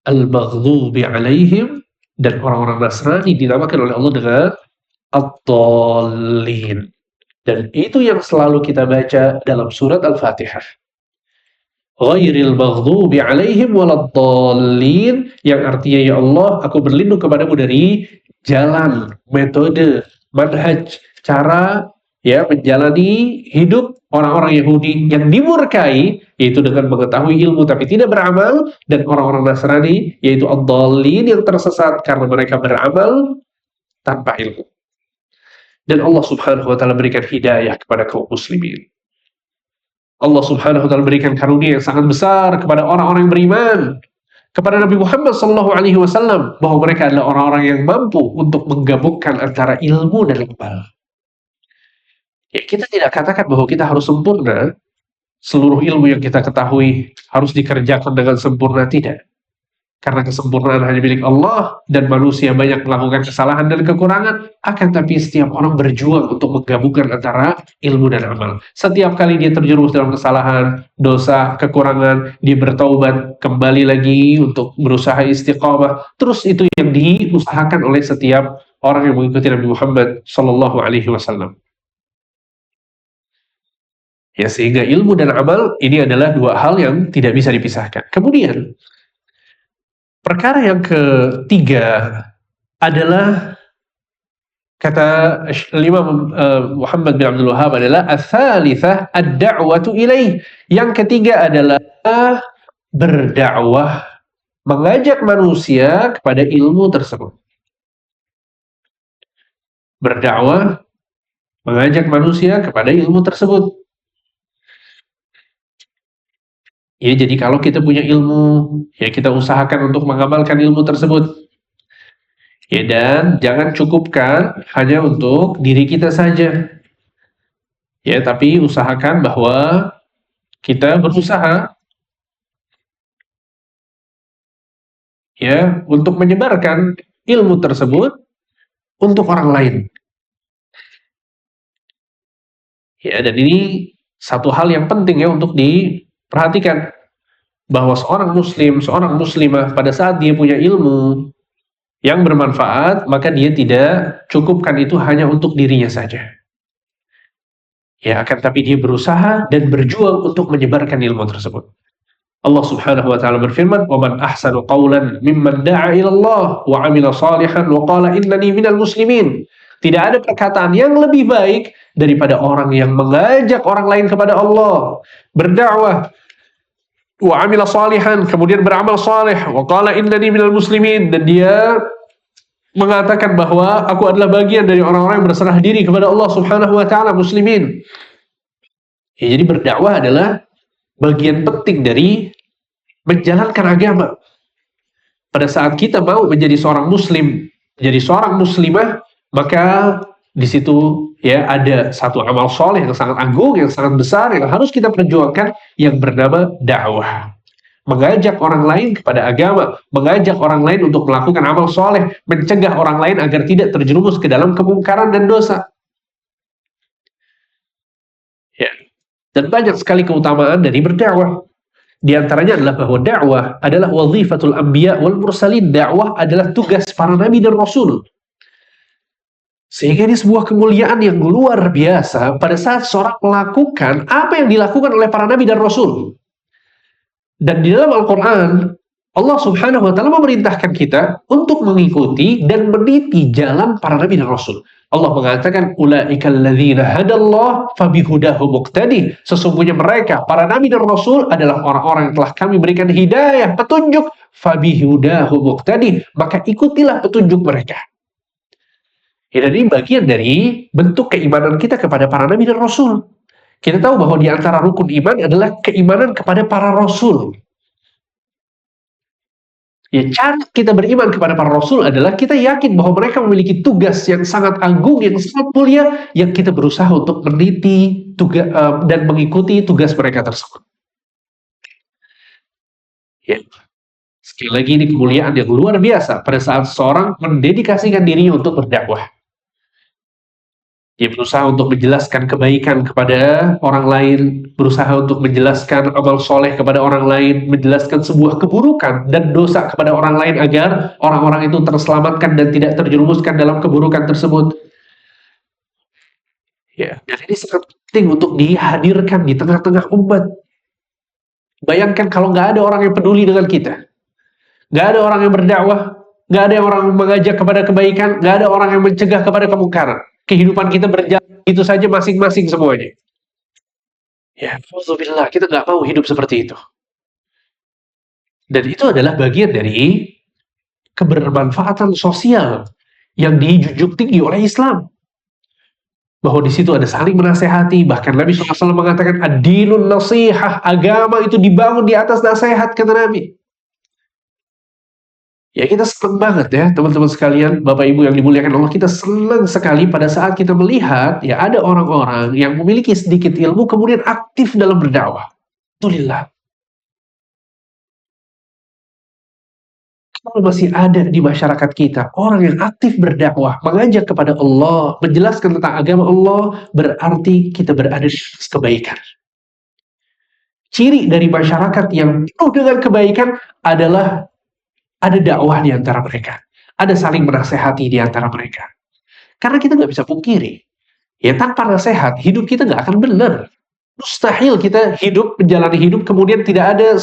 Al-maghdubi alaihim, dan orang-orang Nasrani dinamakan oleh Allah dengan ad-dallin. Dan itu yang selalu kita baca dalam surat Al-Fatihah. Ghairil maghdubi alaihim walad-dallin, yang artinya, ya Allah, aku berlindung kepadamu dari jalan, metode, manhaj, cara, ya, menjalani hidup orang-orang Yahudi yang dimurkai, yaitu dengan mengetahui ilmu tapi tidak beramal, dan orang-orang Nasrani, yaitu ad-dallin, yang tersesat karena mereka beramal tanpa ilmu. Dan Allah Subhanahu wa ta'ala berikan hidayah kepada kaum muslimin. Allah Subhanahu wa ta'ala berikan karunia yang sangat besar kepada orang-orang yang beriman, kepada Nabi Muhammad SAW, bahwa mereka adalah orang-orang yang mampu untuk menggabungkan antara ilmu dan amal. Ya, kita tidak katakan bahwa kita harus sempurna, seluruh ilmu yang kita ketahui harus dikerjakan dengan sempurna, tidak. Karena kesempurnaan hanya milik Allah, dan manusia banyak melakukan kesalahan dan kekurangan, akan tapi setiap orang berjuang untuk menggabungkan antara ilmu dan amal. Setiap kali dia terjerumus dalam kesalahan, dosa, kekurangan, dia bertaubat, kembali lagi untuk berusaha istiqamah. Terus itu yang diusahakan oleh setiap orang yang mengikuti Nabi Muhammad SAW. Ya, sehingga ilmu dan amal ini adalah dua hal yang tidak bisa dipisahkan. Kemudian perkara yang ketiga adalah, kata Imam Muhammad bin Abdul Wahhab, adalah ats-tsalitsah ad-da'watu ilaih. Yang ketiga adalah berdakwah, mengajak manusia kepada ilmu tersebut. Berdakwah, mengajak manusia kepada ilmu tersebut. Ya, jadi kalau kita punya ilmu, ya kita usahakan untuk mengamalkan ilmu tersebut. Ya, dan jangan cukupkan hanya untuk diri kita saja. Ya, tapi usahakan bahwa kita berusaha ya untuk menyebarkan ilmu tersebut untuk orang lain. Ya, dan ini satu hal yang penting ya untuk diperhatikan, bahwa seorang muslim, seorang muslimah pada saat dia punya ilmu yang bermanfaat, maka dia tidak cukupkan itu hanya untuk dirinya saja. Ya, akan tapi dia berusaha dan berjuang untuk menyebarkan ilmu tersebut. Allah Subhanahu wa taala berfirman, "Wa man ahsanu qawlan mimman da'a ila Allah wa 'amila shalihan wa qala innani minal muslimin." Tidak ada perkataan yang lebih baik daripada orang yang mengajak orang lain kepada Allah, berdakwah, wa 'amila shalihan, kemudian beramal saleh, wa qala innani minal muslimin, dan dia mengatakan bahwa aku adalah bagian dari orang-orang yang berserah diri kepada Allah Subhanahu wa taala, muslimin. Ya, jadi berdakwah adalah bagian penting dari menjalankan agama. Pada saat kita mau menjadi seorang muslim, menjadi seorang muslimah, maka di situ ya ada satu amal soleh yang sangat agung, yang sangat besar, yang harus kita perjuangkan, yang bernama dakwah. Mengajak orang lain kepada agama, mengajak orang lain untuk melakukan amal soleh, mencegah orang lain agar tidak terjerumus ke dalam kemungkaran dan dosa. Ya. Dan banyak sekali keutamaan dari berdakwah. Di antaranya adalah bahwa dakwah adalah wazifatul anbiya wal mursalin. Dakwah adalah tugas para nabi dan rasul. Sehingga ini sebuah kemuliaan yang luar biasa pada saat seorang melakukan apa yang dilakukan oleh para nabi dan rasul. Dan di dalam Al-Quran, Allah Subhanahu wa taala memerintahkan kita untuk mengikuti dan meniti jalan para nabi dan rasul. Allah mengatakan, ulaikal ladzina hadallah fabihudahu muqtadi. Sesungguhnya mereka, para nabi dan rasul, adalah orang-orang yang telah kami berikan hidayah, petunjuk, fabihudahu muqtadi, maka ikutilah petunjuk mereka. Ya, dan ini bagian dari bentuk keimanan kita kepada para nabi dan rasul. Kita tahu bahwa di antara rukun iman adalah keimanan kepada para rasul. Ya, cara kita beriman kepada para rasul adalah kita yakin bahwa mereka memiliki tugas yang sangat agung, yang sangat mulia, yang kita berusaha untuk meniti dan mengikuti tugas mereka tersebut. Ya. Sekali lagi, ini kemuliaan yang luar biasa pada saat seorang mendedikasikan dirinya untuk berdakwah. Dia berusaha untuk menjelaskan kebaikan kepada orang lain, berusaha untuk menjelaskan amal soleh kepada orang lain, menjelaskan sebuah keburukan dan dosa kepada orang lain agar orang-orang itu terselamatkan dan tidak terjerumuskan dalam keburukan tersebut. Ya, dan ini sangat penting untuk dihadirkan di tengah-tengah umat. Bayangkan kalau nggak ada orang yang peduli dengan kita, nggak ada orang yang berdakwah, nggak ada orang yang mengajak kepada kebaikan, nggak ada orang yang mencegah kepada kemungkaran. Kehidupan kita berjalan itu saja masing-masing semuanya. Ya, alhamdulillah, kita nggak mau hidup seperti itu. Dan itu adalah bagian dari kebermanfaatan sosial yang dijunjung tinggi oleh Islam. Bahwa di situ ada saling menasehati, bahkan Nabi SAW mengatakan ad-dinun nasihah, agama itu dibangun di atas nasihat, kata Nabi. Ya, kita senang banget ya teman-teman sekalian, Bapak Ibu yang dimuliakan Allah, kita senang sekali pada saat kita melihat ya ada orang-orang yang memiliki sedikit ilmu kemudian aktif dalam berdakwah. Alhamdulillah. Kalau masih ada di masyarakat kita orang yang aktif berdakwah, mengajak kepada Allah, menjelaskan tentang agama Allah, berarti kita berada di atas kebaikan. Ciri dari masyarakat yang penuh dengan kebaikan adalah ada dakwah di antara mereka. Ada saling menasehati di antara mereka. Karena kita nggak bisa pungkiri. Ya, tanpa nasihat, hidup kita nggak akan benar. Mustahil kita menjalani hidup, kemudian tidak ada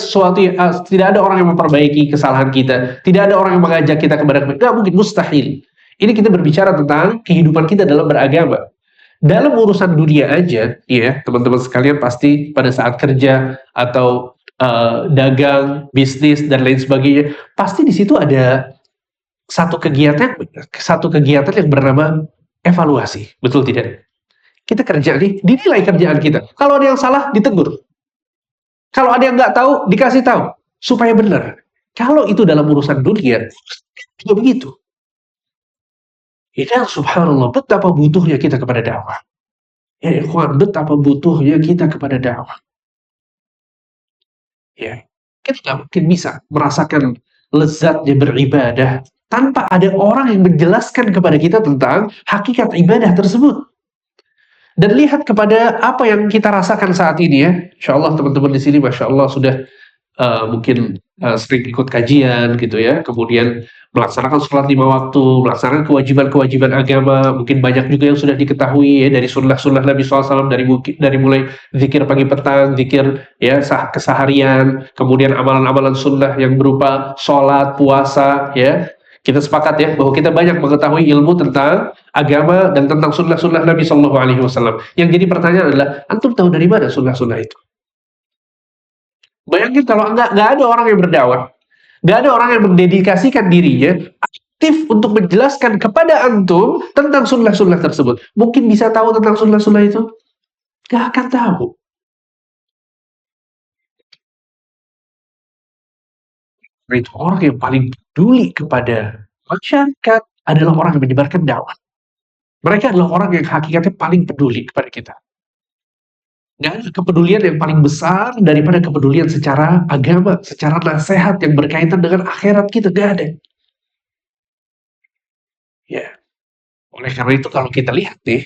tidak ada orang yang memperbaiki kesalahan kita. Tidak ada orang yang mengajak kita kepada kebaikan. Nggak mungkin, mustahil. Ini kita berbicara tentang kehidupan kita dalam beragama. Dalam urusan dunia aja, ya, teman-teman sekalian pasti pada saat kerja atau dagang, bisnis dan lain sebagainya, pasti di situ ada satu kegiatan yang bernama evaluasi, betul tidak? Kita kerja nih, dinilai kerjaan kita. Kalau ada yang salah, ditegur. Kalau ada yang nggak tahu, dikasih tahu supaya benar. Kalau itu dalam urusan dunia, juga begitu. Ya, subhanallah, betapa butuhnya kita kepada dakwah. Ya, ikhwan, betapa butuhnya kita kepada dakwah. Ya, kita nggak mungkin bisa merasakan lezatnya beribadah tanpa ada orang yang menjelaskan kepada kita tentang hakikat ibadah tersebut. Dan lihat kepada apa yang kita rasakan saat ini ya. Insya Allah teman-teman di sini, Masya Allah sudah mungkin sering ikut kajian gitu ya, kemudian melaksanakan sholat 5 waktu, melaksanakan kewajiban-kewajiban agama, mungkin banyak juga yang sudah diketahui ya dari sunnah-sunnah Nabi SAW, dari mulai zikir pagi petang, zikir ya keseharian, kemudian amalan-amalan sunnah yang berupa sholat, puasa ya. Kita sepakat ya bahwa kita banyak mengetahui ilmu tentang agama dan tentang sunnah-sunnah Nabi SAW. Yang jadi pertanyaan adalah, antum tahu dari mana sunnah-sunnah itu? Bayangin kalau nggak ada orang yang berdakwah, nggak ada orang yang mendedikasikan dirinya aktif untuk menjelaskan kepada antum tentang sunnah-sunnah tersebut. Mungkin bisa tahu tentang sunnah-sunnah itu? Nggak akan tahu. Itu orang yang paling peduli kepada masyarakat adalah orang yang menyebarkan dakwah. Mereka adalah orang yang hakikatnya paling peduli kepada kita. Nggak ada kepedulian yang paling besar daripada kepedulian secara agama, secara nasihat yang berkaitan dengan akhirat kita. Nggak ada. Ya, oleh karena itu kalau kita lihat nih,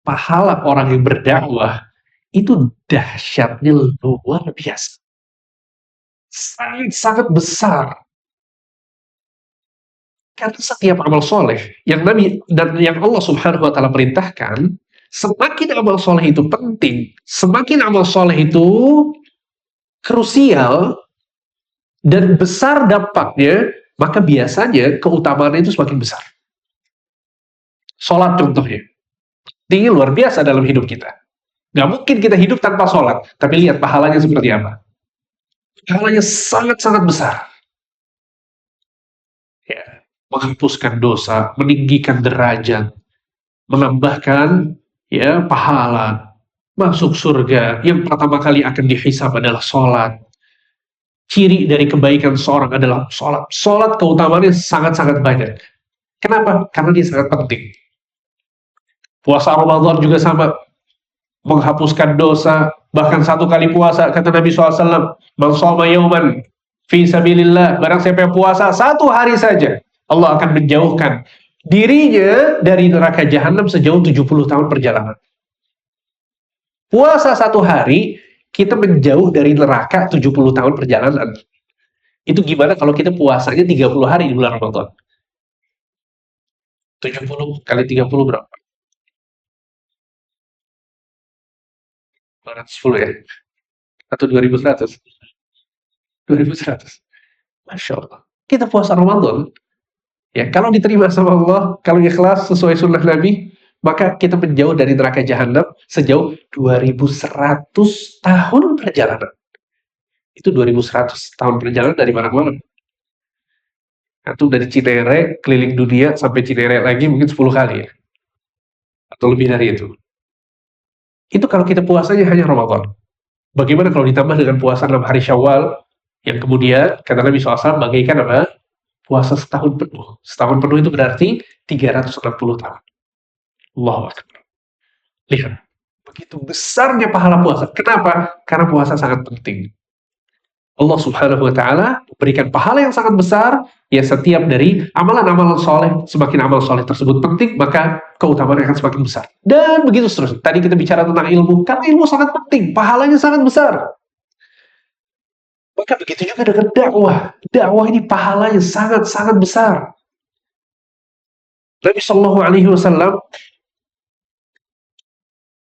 pahala orang yang berdakwah itu dahsyatnya luar biasa. Sangat-sangat besar. Karena setiap amal soleh yang Nabi dan yang Allah Subhanahu wa Ta'ala perintahkan, semakin amal soleh itu penting, semakin amal soleh itu krusial dan besar dampaknya, maka biasanya keutamaan itu semakin besar. Sholat contohnya, tinggi luar biasa dalam hidup kita. Nggak mungkin kita hidup tanpa sholat, tapi lihat pahalanya seperti apa. Pahalanya sangat-sangat besar. Ya, menghapuskan dosa, meninggikan derajat, menambahkan ya pahala, masuk surga. Yang pertama kali akan dihisab adalah sholat. Ciri dari kebaikan seorang adalah sholat. Sholat keutamaannya sangat-sangat banyak. Kenapa? Karena dia sangat penting. Puasa Ramadan juga sama, menghapuskan dosa. Bahkan satu kali puasa, kata Nabi SAW, man shoma yauman fi sabilillah, barang siapa yang puasa satu hari saja, Allah akan menjauhkan dirinya dari neraka jahanam sejauh 70 tahun perjalanan. Puasa satu hari, kita menjauh dari neraka 70 tahun perjalanan. Itu gimana kalau kita puasanya 30 hari di bulan Ramadan? 70 kali 30 berapa? 210 ya? Atau 2100? 2100. Masya Allah. Kita puasa Ramadan, ya kalau diterima sama Allah, kalau ikhlas sesuai sunnah Nabi, maka kita menjauh dari neraka jahanam sejauh 2100 tahun perjalanan. Itu 2100 tahun perjalanan dari mana-mana. Itu dari Cinere keliling dunia sampai Cinere lagi mungkin 10 kali ya. Atau lebih dari itu. Itu kalau kita puasanya hanya Ramadan. Bagaimana kalau ditambah dengan puasa 6 hari Syawal, yang kemudian kata Nabi SAW bagaikan apa? Puasa setahun penuh. Setahun penuh itu berarti 360 tahun. Allahu Akbar. Lihat, begitu besarnya pahala puasa. Kenapa? Karena puasa sangat penting. Allah Subhanahu wa Ta'ala memberikan pahala yang sangat besar, ya setiap dari amalan-amalan soleh, semakin amal soleh tersebut penting, maka keutamaan akan semakin besar. Dan begitu seterusnya. Tadi kita bicara tentang ilmu, karena ilmu sangat penting, pahalanya sangat besar. Maka begitu juga dengan dakwah. Dakwah ini pahalanya sangat-sangat besar. Nabi Shallallahu Alaihi Wasallam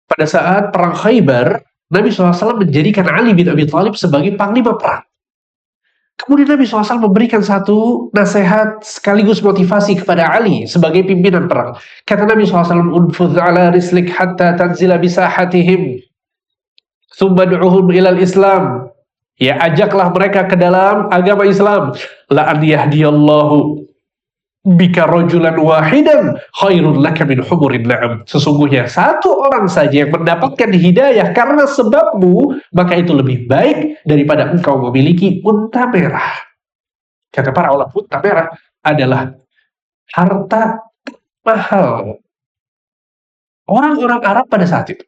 pada saat perang Khaybar, Nabi SAW menjadikan Ali bin Abi Thalib sebagai panglima perang. Kemudian Nabi SAW memberikan satu nasihat sekaligus motivasi kepada Ali sebagai pimpinan perang. Kata Nabi SAW, "Unfudh ala rislik hatta tanzila bisahatihim, thumma du'uhum ilal Islam." Ya, ajaklah mereka ke dalam agama Islam. La an yahdiyallahu bika rajulan wahidan khairun laka min humurin na'am. Sesungguhnya satu orang saja yang mendapatkan hidayah karena sebabmu, maka itu lebih baik daripada engkau memiliki unta merah. Kata para ulama, unta merah adalah harta mahal orang-orang Arab pada saat itu.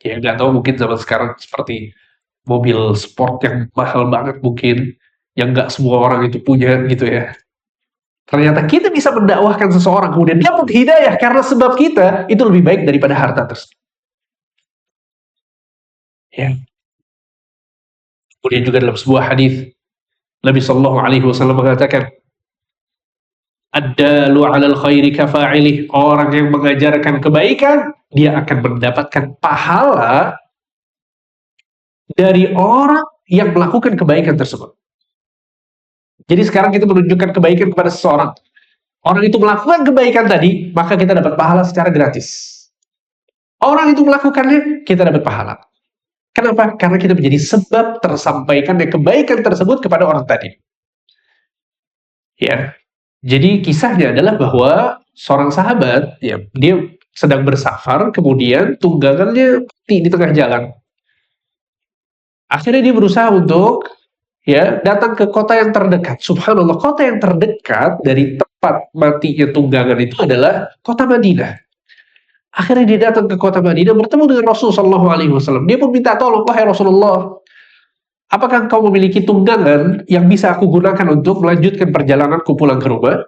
Ya nggak tahu mungkin zaman sekarang seperti mobil sport yang mahal banget mungkin, yang nggak semua orang itu punya gitu ya. Ternyata kita bisa mendakwahkan seseorang, kemudian dia dapat hidayah karena sebab kita, itu lebih baik daripada harta tersebut. Ya. Kemudian juga dalam sebuah hadis Nabi Shallallahu Alaihi Wasallam mengatakan, ad-dalu 'alal khairi kafa'ilih, orang yang mengajarkan kebaikan, dia akan mendapatkan pahala dari orang yang melakukan kebaikan tersebut. Jadi sekarang kita menunjukkan kebaikan kepada seseorang. Orang itu melakukan kebaikan tadi, maka kita dapat pahala secara gratis. Orang itu melakukannya, kita dapat pahala. Kenapa? Karena kita menjadi sebab tersampaikannya kebaikan tersebut kepada orang tadi. Ya. Jadi kisahnya adalah bahwa seorang sahabat, ya, dia sedang bersafar, kemudian tunggangannya mati di tengah jalan. Akhirnya dia berusaha untuk ya datang ke kota yang terdekat. Subhanallah, kota yang terdekat dari tempat matinya tunggangan itu adalah kota Madinah. Akhirnya dia datang ke kota Madinah, bertemu dengan Rasulullah SAW. Dia pun minta tolong, wahai Rasulullah, apakah engkau memiliki tunggangan yang bisa aku gunakan untuk melanjutkan perjalananku pulang ke rumah?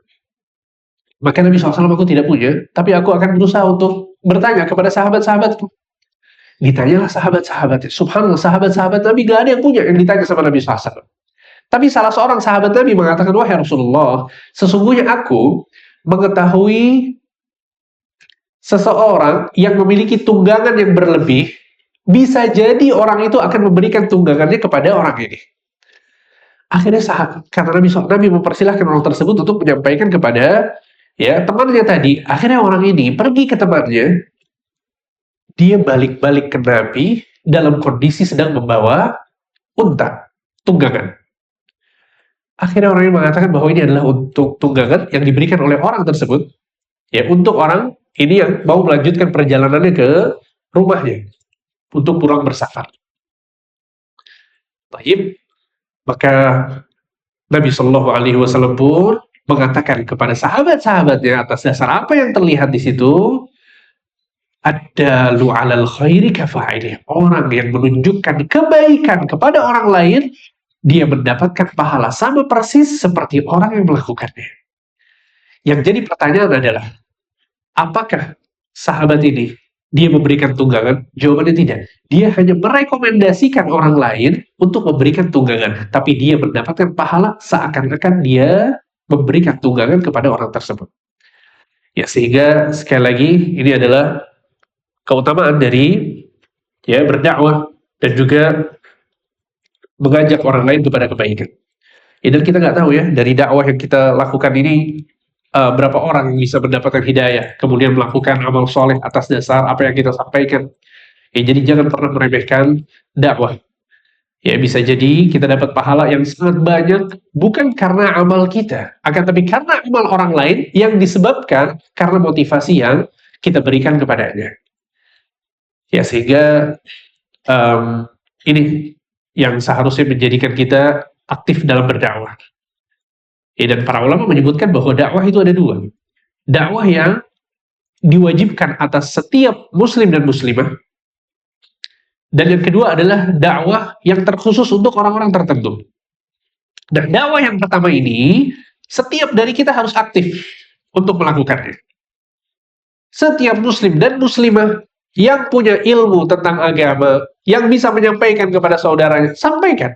Maka Nabi SAW, aku tidak punya, tapi aku akan berusaha untuk bertanya kepada sahabat-sahabatku. Ditanyalah sahabat-sahabatnya. Subhanallah, sahabat-sahabat Nabi gak ada yang punya yang ditanya sama Nabi SAW. Tapi salah seorang sahabat Nabi mengatakan, wahai Rasulullah, sesungguhnya aku mengetahui seseorang yang memiliki tunggangan yang berlebih, bisa jadi orang itu akan memberikan tunggangannya kepada orang ini. Akhirnya karena Nabi mempersilahkan orang tersebut untuk menyampaikan kepada ya temannya tadi. Akhirnya orang ini pergi ke temannya, dia balik-balik ke Nabi dalam kondisi sedang membawa unta, tunggangan. Akhirnya orang ini mengatakan bahwa ini adalah untuk tunggangan yang diberikan oleh orang tersebut, ya untuk orang ini yang mau melanjutkan perjalanannya ke rumahnya untuk pulang bersafar. Baik, maka Nabi Shallallahu Alaihi Wasallam pun mengatakan kepada sahabat-sahabatnya atas dasar apa yang terlihat di situ, ad-dalu 'alal khairi kafa'ilih, orang yang menunjukkan kebaikan kepada orang lain, dia mendapatkan pahala sama persis seperti orang yang melakukannya. Yang jadi pertanyaan adalah, apakah sahabat ini dia memberikan tunggangan? Jawabannya tidak. Dia hanya merekomendasikan orang lain untuk memberikan tunggangan, tapi dia mendapatkan pahala seakan-akan dia memberikan tunggangan kepada orang tersebut. Ya, sehingga sekali lagi ini adalah keutamaan dari ya berdakwah dan juga mengajak orang lain kepada kebaikan. Ya, dan kita nggak tahu ya dari dakwah yang kita lakukan ini berapa orang yang bisa mendapatkan hidayah, kemudian melakukan amal soleh atas dasar apa yang kita sampaikan. Ya, jadi jangan pernah meremehkan dakwah. Ya, bisa jadi kita dapat pahala yang sangat banyak bukan karena amal kita, akan tapi karena amal orang lain yang disebabkan karena motivasi yang kita berikan kepadanya. Ya, sehingga ini yang seharusnya menjadikan kita aktif dalam berdakwah. Ya, dan para ulama menyebutkan bahwa dakwah itu ada dua. Dakwah yang diwajibkan atas setiap muslim dan muslimah. Dan yang kedua adalah dakwah yang terkhusus untuk orang-orang tertentu. Dan dakwah yang pertama ini, setiap dari kita harus aktif untuk melakukannya. Setiap muslim dan muslimah yang punya ilmu tentang agama, yang bisa menyampaikan kepada saudaranya, sampaikan.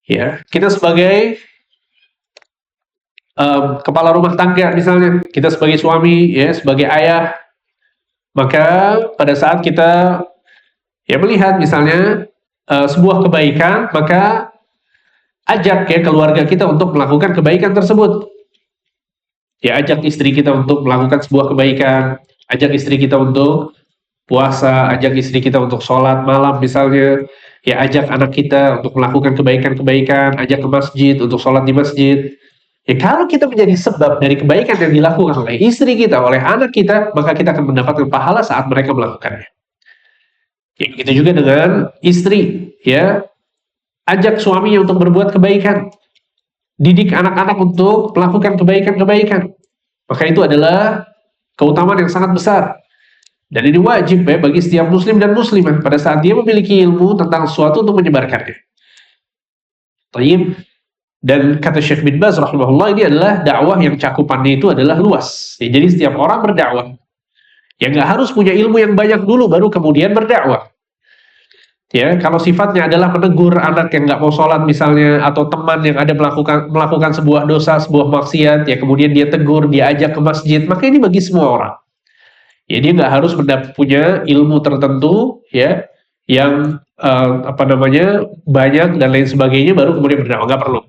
Ya, kita sebagai kepala rumah tangga misalnya, kita sebagai suami, ya, sebagai ayah, maka pada saat kita ya melihat misalnya sebuah kebaikan, maka ajak ya keluarga kita untuk melakukan kebaikan tersebut. Ya, ajak istri kita untuk melakukan sebuah kebaikan, ajak istri kita untuk puasa, ajak istri kita untuk sholat malam misalnya, ya ajak anak kita untuk melakukan kebaikan-kebaikan, ajak ke masjid untuk sholat di masjid. Ya, kalau kita menjadi sebab dari kebaikan yang dilakukan oleh istri kita, oleh anak kita, maka kita akan mendapatkan pahala saat mereka melakukannya. Ya, begitu juga dengan istri, ya ajak suaminya untuk berbuat kebaikan, didik anak-anak untuk melakukan kebaikan-kebaikan, maka itu adalah keutamaan yang sangat besar. Dan ini wajib ya bagi setiap muslim dan muslimah pada saat dia memiliki ilmu tentang sesuatu untuk menyebarkannya. Tayyib. Dan kata Syekh bin Baz rahimahullah, ini adalah dakwah yang cakupannya itu adalah luas. Ya, jadi setiap orang berdakwah. Ya nggak harus punya ilmu yang banyak dulu baru kemudian berdakwah. Ya, kalau sifatnya adalah menegur anak yang nggak mau sholat misalnya, atau teman yang ada melakukan sebuah dosa, sebuah maksiat, ya kemudian dia tegur, dia ajak ke masjid, maka ini bagi semua orang. Ya, dia nggak harus punya ilmu tertentu, ya, yang banyak dan lain sebagainya baru kemudian berdakwah, nggak perlu.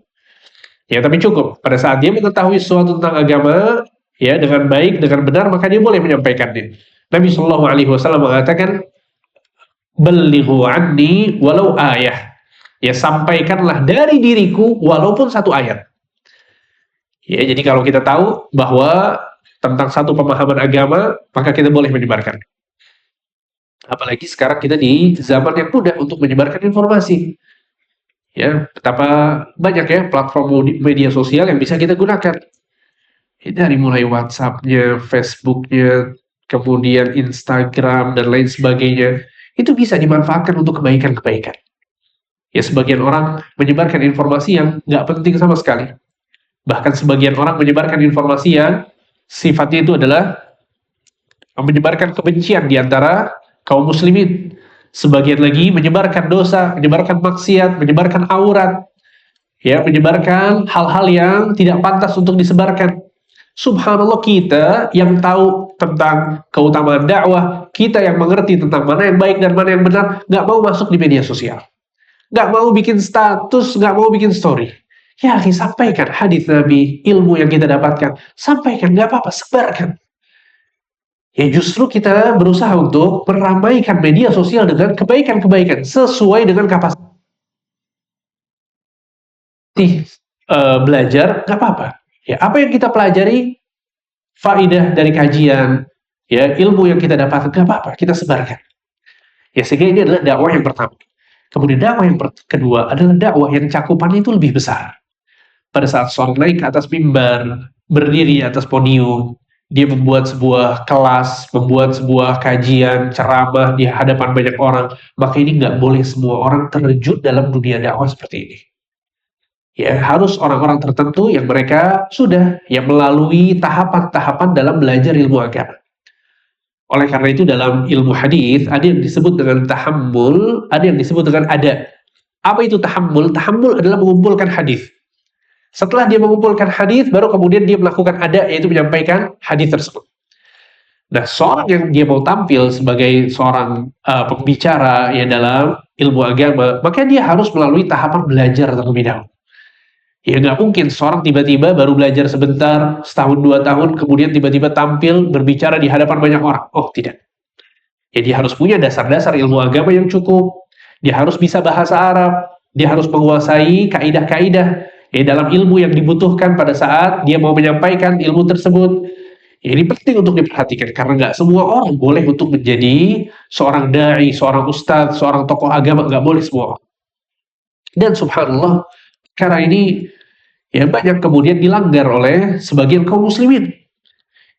Ya, tapi cukup pada saat dia mengetahui sesuatu tentang agama, ya, dengan baik, dengan benar, maka dia boleh menyampaikannya. Nabi Shallallahu Alaihi Wasallam mengatakan, "Ballighu anni walau ayah." Ya, sampaikanlah dari diriku walaupun satu ayat. Ya, jadi kalau kita tahu bahwa tentang satu pemahaman agama, maka kita boleh menyebarkan. Apalagi sekarang kita di zaman yang mudah untuk menyebarkan informasi. Ya, betapa banyak ya platform media sosial yang bisa kita gunakan. Dari mulai WhatsApp-nya, Facebook-nya, kemudian Instagram dan lain sebagainya, itu bisa dimanfaatkan untuk kebaikan-kebaikan. Ya, sebagian orang menyebarkan informasi yang nggak penting sama sekali. Bahkan sebagian orang menyebarkan informasi yang sifatnya itu adalah menyebarkan kebencian di antara kaum muslimin. Sebagian lagi menyebarkan dosa, menyebarkan maksiat, menyebarkan aurat, ya, menyebarkan hal-hal yang tidak pantas untuk disebarkan. Subhanallah, kita yang tahu tentang keutamaan dakwah, kita yang mengerti tentang mana yang baik dan mana yang benar, nggak mau masuk di media sosial, nggak mau bikin status, nggak mau bikin story. Ya, sampaikan hadis Nabi, ilmu yang kita dapatkan, sampaikan, nggak apa-apa, sebarkan. Ya, justru kita berusaha untuk meramaikan media sosial dengan kebaikan-kebaikan sesuai dengan kapasitas belajar, nggak apa-apa. Ya, apa yang kita pelajari, faidah dari kajian, ya, ilmu yang kita dapatkan, nggak apa-apa, kita sebarkan. Ya, sehingga ini adalah dakwah yang pertama. Kemudian dakwah yang kedua adalah dakwah yang cakupannya itu lebih besar. Pada saat seorang naik ke atas mimbar, berdiri di atas podium, dia membuat sebuah kelas, membuat sebuah kajian, ceramah di hadapan banyak orang, maka ini nggak boleh semua orang terjun dalam dunia dakwah seperti ini. Ya, harus orang-orang tertentu yang mereka sudah melalui tahapan-tahapan dalam belajar ilmu agama. Oleh karena itu dalam ilmu hadis ada yang disebut dengan tahammul, ada yang disebut dengan ada. Apa itu tahammul? Tahammul adalah mengumpulkan hadis. Setelah dia mengumpulkan hadis, baru kemudian dia melakukan ada, yaitu menyampaikan hadis tersebut. Nah, seorang yang dia mau tampil sebagai seorang pembicara ya dalam ilmu agama, maka dia harus melalui tahapan belajar terlebih dahulu. Ya, nggak mungkin seorang tiba-tiba baru belajar sebentar, setahun, 2 tahun, kemudian tiba-tiba tampil berbicara di hadapan banyak orang. Oh, tidak. Ya, dia harus punya dasar-dasar ilmu agama yang cukup. Dia harus bisa bahasa Arab. Dia harus menguasai kaidah-kaidah dalam ilmu yang dibutuhkan pada saat dia mau menyampaikan ilmu tersebut. Ya, ini penting untuk diperhatikan karena nggak semua orang boleh untuk menjadi seorang dai, seorang ustadz, seorang tokoh agama, nggak boleh semua orang. Dan subhanallah, perkara ini ya banyak kemudian dilanggar oleh sebagian kaum muslimin.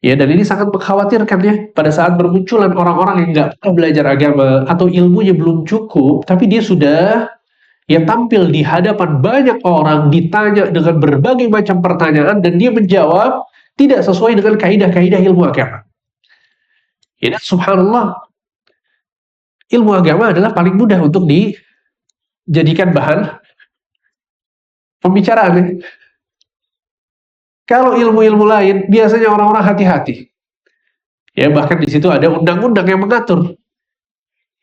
Ya, dan ini sangat mengkhawatirkan ya pada saat bermunculan orang-orang yang nggak pernah belajar agama atau ilmunya belum cukup, tapi dia sudah tampil di hadapan banyak orang, ditanya dengan berbagai macam pertanyaan, dan dia menjawab tidak sesuai dengan kaidah-kaidah ilmu agama. Ya, dan subhanallah, ilmu agama adalah paling mudah untuk dijadikan bahan pembicaraan. Ya. Kalau ilmu-ilmu lain, biasanya orang-orang hati-hati. Ya, bahkan di situ ada undang-undang yang mengatur.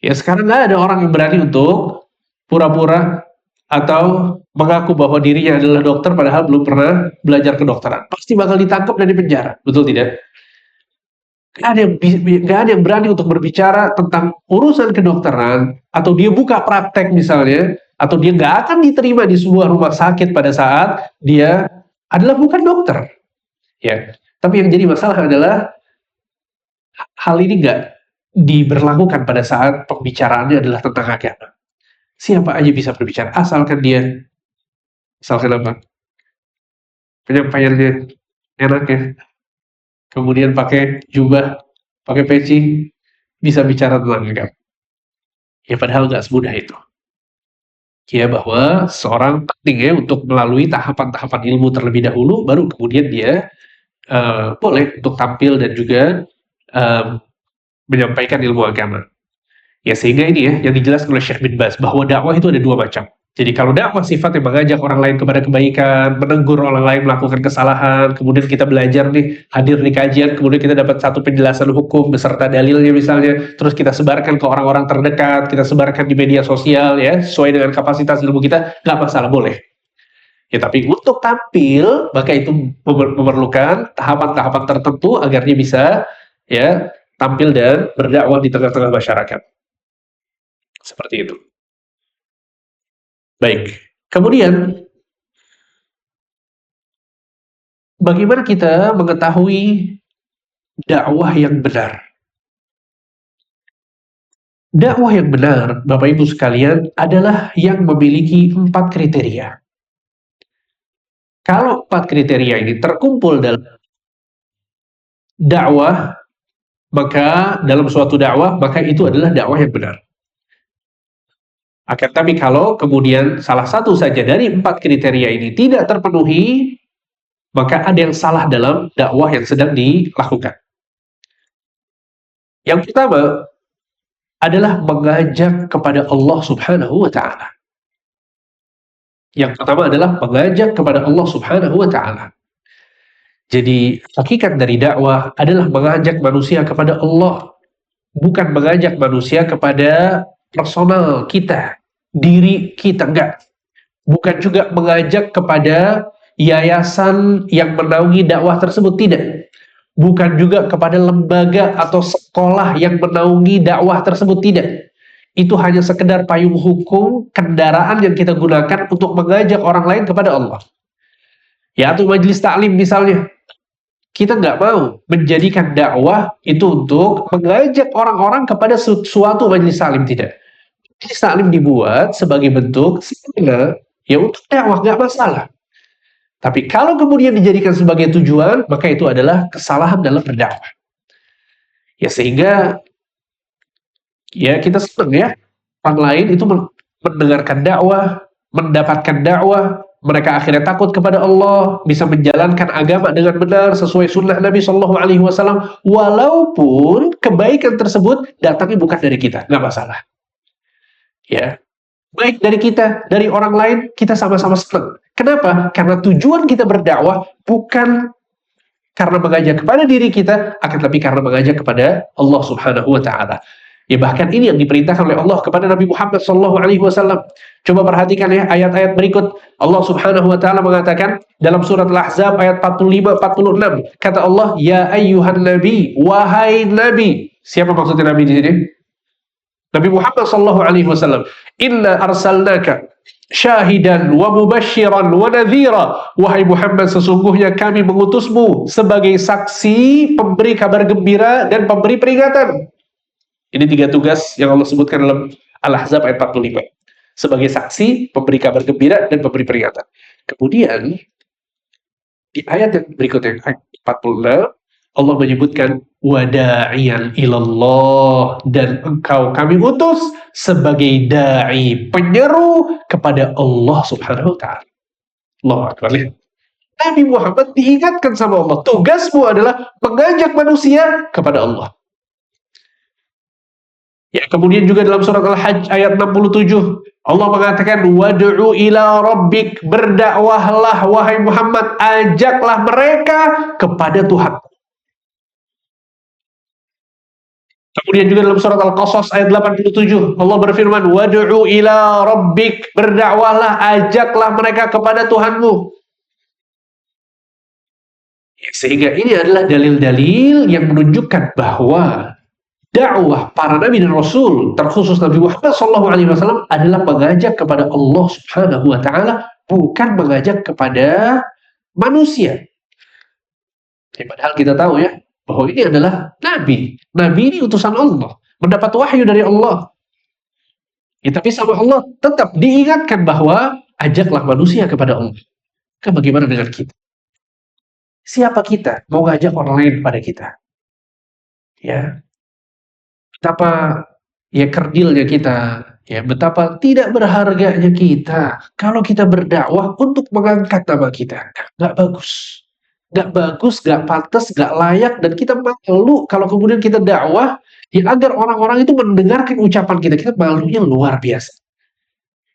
Ya, sekarang nggak ada orang yang berani untuk pura-pura atau mengaku bahwa dirinya adalah dokter padahal belum pernah belajar kedokteran. Pasti bakal ditangkap dan dipenjara, betul tidak? Nggak ada yang berani untuk berbicara tentang urusan kedokteran, atau dia buka praktek misalnya, atau dia nggak akan diterima di sebuah rumah sakit pada saat dia adalah bukan dokter. Ya, tapi yang jadi masalah adalah hal ini nggak diberlakukan pada saat pembicaraannya adalah tentang agama. Siapa aja bisa berbicara, asalkan apa? Penyampaiannya enak ya. Kemudian pakai jubah, pakai peci, bisa bicara tentang agama. Ya padahal nggak semudah itu. Ya bahwa seorang penting ya untuk melalui tahapan-tahapan ilmu terlebih dahulu, baru kemudian dia boleh untuk tampil dan juga menyampaikan ilmu agama. Ya sehingga ini ya yang dijelaskan oleh Syekh bin Baz bahwa dakwah itu ada dua macam. Jadi kalau dakwah sifatnya mengajak orang lain kepada kebaikan, menegur orang lain melakukan kesalahan, kemudian kita belajar nih, hadir di kajian, kemudian kita dapat satu penjelasan hukum beserta dalilnya misalnya, terus kita sebarkan ke orang-orang terdekat, kita sebarkan di media sosial ya, sesuai dengan kapasitas ilmu kita, nggak masalah, boleh. Ya tapi untuk tampil, maka itu memerlukan tahapan-tahapan tertentu agar dia bisa ya tampil dan berdakwah di tengah-tengah masyarakat. Seperti itu. Baik. Kemudian, bagaimana kita mengetahui dakwah yang benar? Dakwah yang benar, Bapak Ibu sekalian, adalah yang memiliki 4 kriteria. Kalau 4 kriteria ini terkumpul dalam dakwah, maka dalam suatu dakwah, maka itu adalah dakwah yang benar. Akan tapi kalau kemudian salah satu saja dari 4 kriteria ini tidak terpenuhi, maka ada yang salah dalam dakwah yang sedang dilakukan. Yang pertama adalah mengajak kepada Allah Subhanahu wa Ta'ala. Yang pertama adalah mengajak kepada Allah Subhanahu wa Ta'ala. Jadi hakikat dari dakwah adalah mengajak manusia kepada Allah, bukan mengajak manusia kepada personal kita, diri kita, enggak. Bukan juga mengajak kepada yayasan yang menaungi dakwah tersebut, tidak. Bukan juga kepada lembaga atau sekolah yang menaungi dakwah tersebut, tidak. Itu hanya sekedar payung hukum, kendaraan yang kita gunakan untuk mengajak orang lain kepada Allah. Ya, atau majelis taklim misalnya. Kita nggak mau menjadikan dakwah itu untuk mengajak orang-orang kepada suatu majelis taklim, tidak. Majelis taklim dibuat sebagai bentuk ya untuk dakwah, nggak masalah. Tapi kalau kemudian dijadikan sebagai tujuan, maka itu adalah kesalahan dalam berdakwah. Ya sehingga ya kita senang ya orang lain itu mendengarkan dakwah, mendapatkan dakwah, mereka akhirnya takut kepada Allah, bisa menjalankan agama dengan benar sesuai sunnah Nabi Shallallahu Alaihi Wasallam, walaupun kebaikan tersebut datangnya bukan dari kita, nggak masalah. Ya, baik dari kita, dari orang lain, kita sama-sama senang. Kenapa? Karena tujuan kita berdakwah bukan karena mengajak kepada diri kita, akan tapi karena mengajak kepada Allah Subhanahu Wa Taala. Ya bahkan ini yang diperintahkan oleh Allah kepada Nabi Muhammad SAW. Coba perhatikan ya ayat-ayat berikut. Allah Subhanahu Wa Taala mengatakan dalam surat Al-Ahzab ayat 45-46. Kata Allah, Ya ayyuhan Nabi, wahai Nabi. Siapa maksudnya Nabi di sini? Nabi Muhammad SAW. Inna arsalnaka syahidan wa mubashiran wa nadhira. Wahai Muhammad, sesungguhnya kami mengutusmu sebagai saksi, pemberi kabar gembira dan pemberi peringatan. Ini 3 tugas yang Allah sebutkan dalam Al-Ahzab ayat 45. Sebagai saksi, pemberi kabar gembira, dan pemberi peringatan. Kemudian, di ayat yang berikutnya, ayat 46, Allah menyebutkan, wada'iyan ilallah, dan engkau kami utus sebagai da'i, penyeru kepada Allah Subhanahu wa Ta'ala. Allahu Akbar. Nabi Muhammad diingatkan sama Allah, tugasmu adalah mengajak manusia kepada Allah. Ya, kemudian juga dalam surat Al-Hajj ayat 67 Allah mengatakan wad'u ila rabbik, berdakwahlah wahai Muhammad, ajaklah mereka kepada Tuhan. Kemudian juga dalam surat Al-Qasas ayat 87 Allah berfirman wad'u ila rabbik, berdakwahlah, ajaklah mereka kepada Tuhanmu. Ya, sehingga ini adalah dalil-dalil yang menunjukkan bahwa dakwah para nabi dan rasul, terkhusus Nabi Muhammad SAW, adalah mengajak kepada Allah Subhanahu wa Ta'ala, bukan mengajak kepada manusia. Padahal kita tahu ya bahwa ini adalah nabi. Nabi ini utusan Allah, mendapat wahyu dari Allah. Ya, tapi sama Allah tetap diingatkan bahwa ajaklah manusia kepada Allah. Kan bagaimana dengan kita? Siapa kita mau ngajak orang lain kepada kita? Ya. betapa ya kerdilnya kita, ya betapa tidak berharganya kita kalau kita berdakwah untuk mengangkat nama kita. Nggak bagus. Nggak bagus, nggak pantas, nggak layak, dan kita malu kalau kemudian kita dakwah ya agar orang-orang itu mendengarkan ucapan kita. Kita malunya luar biasa.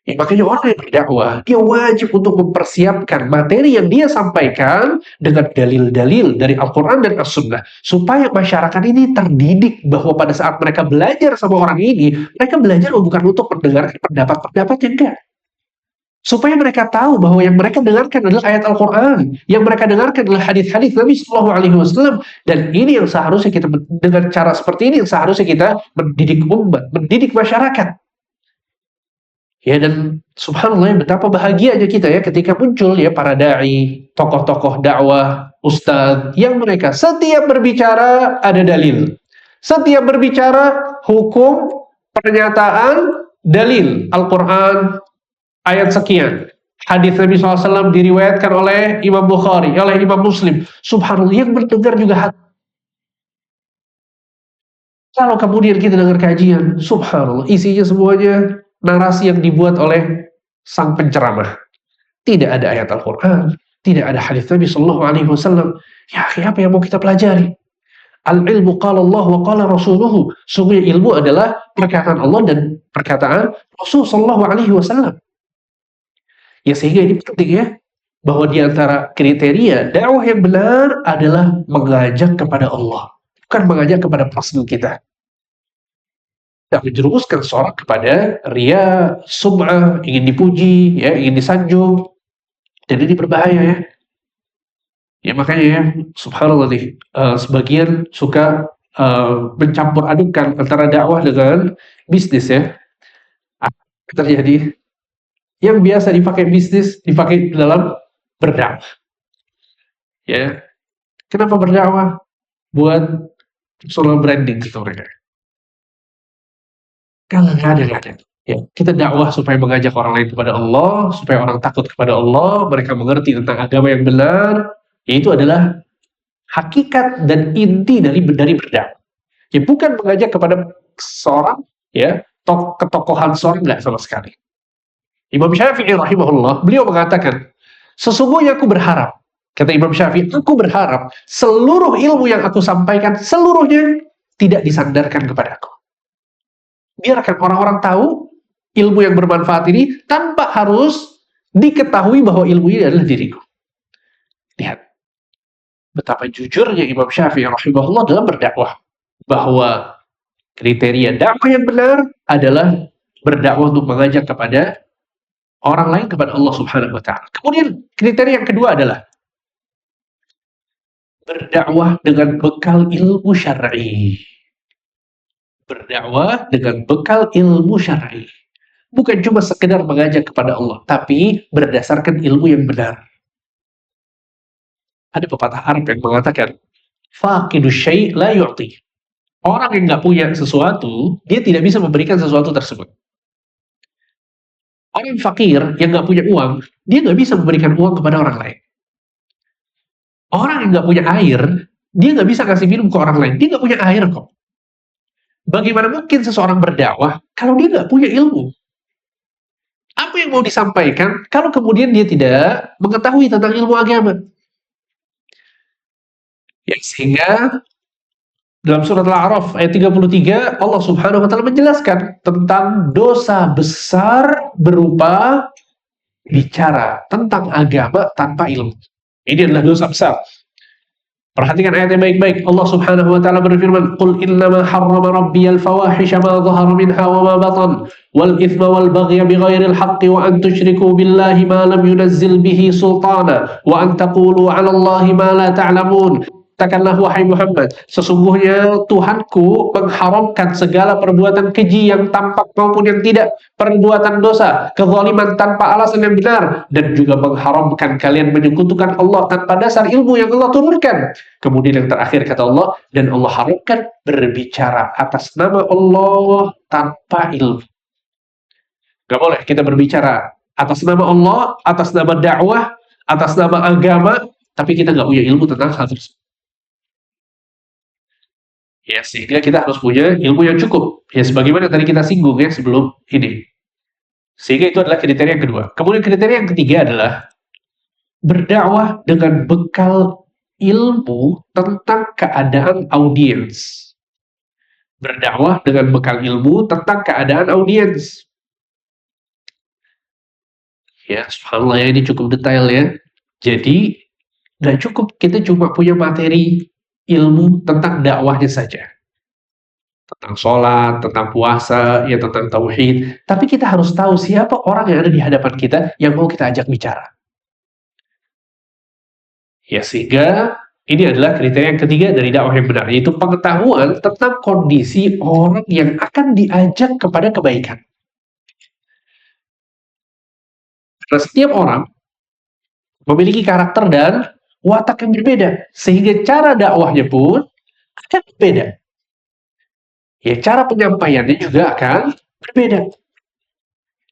Ya, makanya orang yang berdakwah, dia wajib untuk mempersiapkan materi yang dia sampaikan dengan dalil-dalil dari Al-Quran dan As-Sunnah. Supaya masyarakat ini terdidik bahwa pada saat mereka belajar sama orang ini, mereka belajar bukan untuk mendengarkan pendapat-pendapatnya, enggak. Supaya mereka tahu bahwa yang mereka dengarkan adalah ayat Al-Quran, yang mereka dengarkan adalah hadis-hadis Nabi SAW, dan ini yang seharusnya kita, dengan cara seperti ini, yang seharusnya kita mendidik umat, mendidik masyarakat. Ya, dan subhanallah betapa bahagianya kita ya ketika muncul ya para dai, tokoh-tokoh dakwah, ustadz yang mereka setiap berbicara ada dalil. Setiap berbicara hukum, pernyataan, dalil. Al-Quran, ayat sekian. Hadis Nabi SAW diriwayatkan oleh Imam Bukhari, oleh Imam Muslim. Subhanallah, yang berdengar juga hati. Kalau kemudian kita dengar kajian, subhanallah, isinya semuanya narasi yang dibuat oleh sang penceramah. Tidak ada ayat Al-Quran, tidak ada hadis Nabi SAW. Ya, apa yang mau kita pelajari? Al-ilmu qala Allah wa qala rasuluhu. Sungguh ilmu adalah perkataan Allah dan perkataan Rasul SAW. Ya, sehingga ini penting ya, bahwa di antara kriteria dakwah yang benar adalah mengajak kepada Allah, bukan mengajak kepada personal kita. Dan menjerumuskan seorang kepada ria, sum'ah, ingin dipuji, ya, ingin disanjung. Dan ini berbahaya ya. Ya makanya ya, subhanallah nih, sebagian suka mencampur adukan antara dakwah dengan bisnis ya. Terjadi yang biasa dipakai bisnis, dipakai dalam berdakwah. Ya, kenapa berdakwah? Buat personal branding gitu mereka. Kalau nggak ada. Ya, kita dakwah supaya mengajak orang lain kepada Allah, supaya orang takut kepada Allah, mereka mengerti tentang agama yang benar. Itu adalah hakikat dan inti dari berdakwah. Ya, bukan mengajak kepada seorang, ya, ketokohan seorang, nggak sama sekali. Imam Syafi'i rahimahullah, beliau mengatakan, sesungguhnya aku berharap, kata Imam Syafi'i, aku berharap seluruh ilmu yang aku sampaikan, seluruhnya tidak disandarkan kepadaku. Biarkan orang-orang tahu ilmu yang bermanfaat ini tanpa harus diketahui bahwa ilmu ini adalah diriku. Lihat betapa jujurnya Imam Syafi'i rahimahullah dalam berdakwah, bahwa kriteria dakwah yang benar adalah berdakwah untuk mengajak kepada orang lain kepada Allah Subhanahu wa taala. Kemudian kriteria yang kedua adalah berdakwah dengan bekal ilmu syar'i. Berdakwah dengan bekal ilmu syar'i. Bukan cuma sekedar mengajak kepada Allah, tapi berdasarkan ilmu yang benar. Ada pepatah Arab yang mengatakan, faqidu syai' la yu'ti. Orang yang nggak punya sesuatu, dia tidak bisa memberikan sesuatu tersebut. Orang fakir yang nggak punya uang, dia nggak bisa memberikan uang kepada orang lain. Orang yang nggak punya air, dia nggak bisa kasih minum ke orang lain. Dia nggak punya air kok. Bagaimana mungkin seseorang berdakwah kalau dia nggak punya ilmu? Apa yang mau disampaikan kalau kemudian dia tidak mengetahui tentang ilmu agama? Ya, sehingga dalam surat Al-A'raf ayat 33 Allah Subhanahu wa taala menjelaskan tentang dosa besar berupa bicara tentang agama tanpa ilmu. Ini adalah dosa besar. Perhatikan ayatnya baik-baik. Allah Subhanahu wa taala berfirman, "Qul innama harrama rabbiyal fawahisha ma dhahara minha wa ma batan wal ithma wal baghya bighairil haqqi wa an tusyriku billahi ma lam yunazzil bihi sultana wa an taqulu 'ala Allahi ma la ta'lamun." Katakanlah wahai Muhammad, sesungguhnya Tuhanku mengharamkan segala perbuatan keji yang tampak maupun yang tidak, perbuatan dosa, kezaliman tanpa alasan yang benar, dan juga mengharamkan kalian menyekutukan Allah tanpa dasar ilmu yang Allah turunkan. Kemudian yang terakhir kata Allah, dan Allah haramkan berbicara atas nama Allah tanpa ilmu. Gak boleh kita berbicara atas nama Allah, atas nama dakwah, atas nama agama, tapi kita gak punya ilmu tentang hal tersebut. Ya, sehingga kita harus punya ilmu yang cukup. Ya, sebagaimana tadi kita singgung ya sebelum ini. Sehingga itu adalah kriteria yang kedua. Kemudian kriteria yang ketiga adalah berdakwah dengan bekal ilmu tentang keadaan audiens. Berdakwah dengan bekal ilmu tentang keadaan audiens. Ya, subhanallah ya, ini cukup detail ya. Jadi, nggak cukup kita cuma punya materi ilmu tentang dakwahnya saja. Tentang sholat, tentang puasa, ya tentang tauhid. Tapi kita harus tahu siapa orang yang ada di hadapan kita yang mau kita ajak bicara. Ya, sehingga ini adalah kriteria yang ketiga dari dakwah yang benar, yaitu pengetahuan tentang kondisi orang yang akan diajak kepada kebaikan. Karena setiap orang memiliki karakter dan watak yang berbeda, sehingga cara dakwahnya pun akan berbeda. Ya, cara penyampaiannya juga akan berbeda.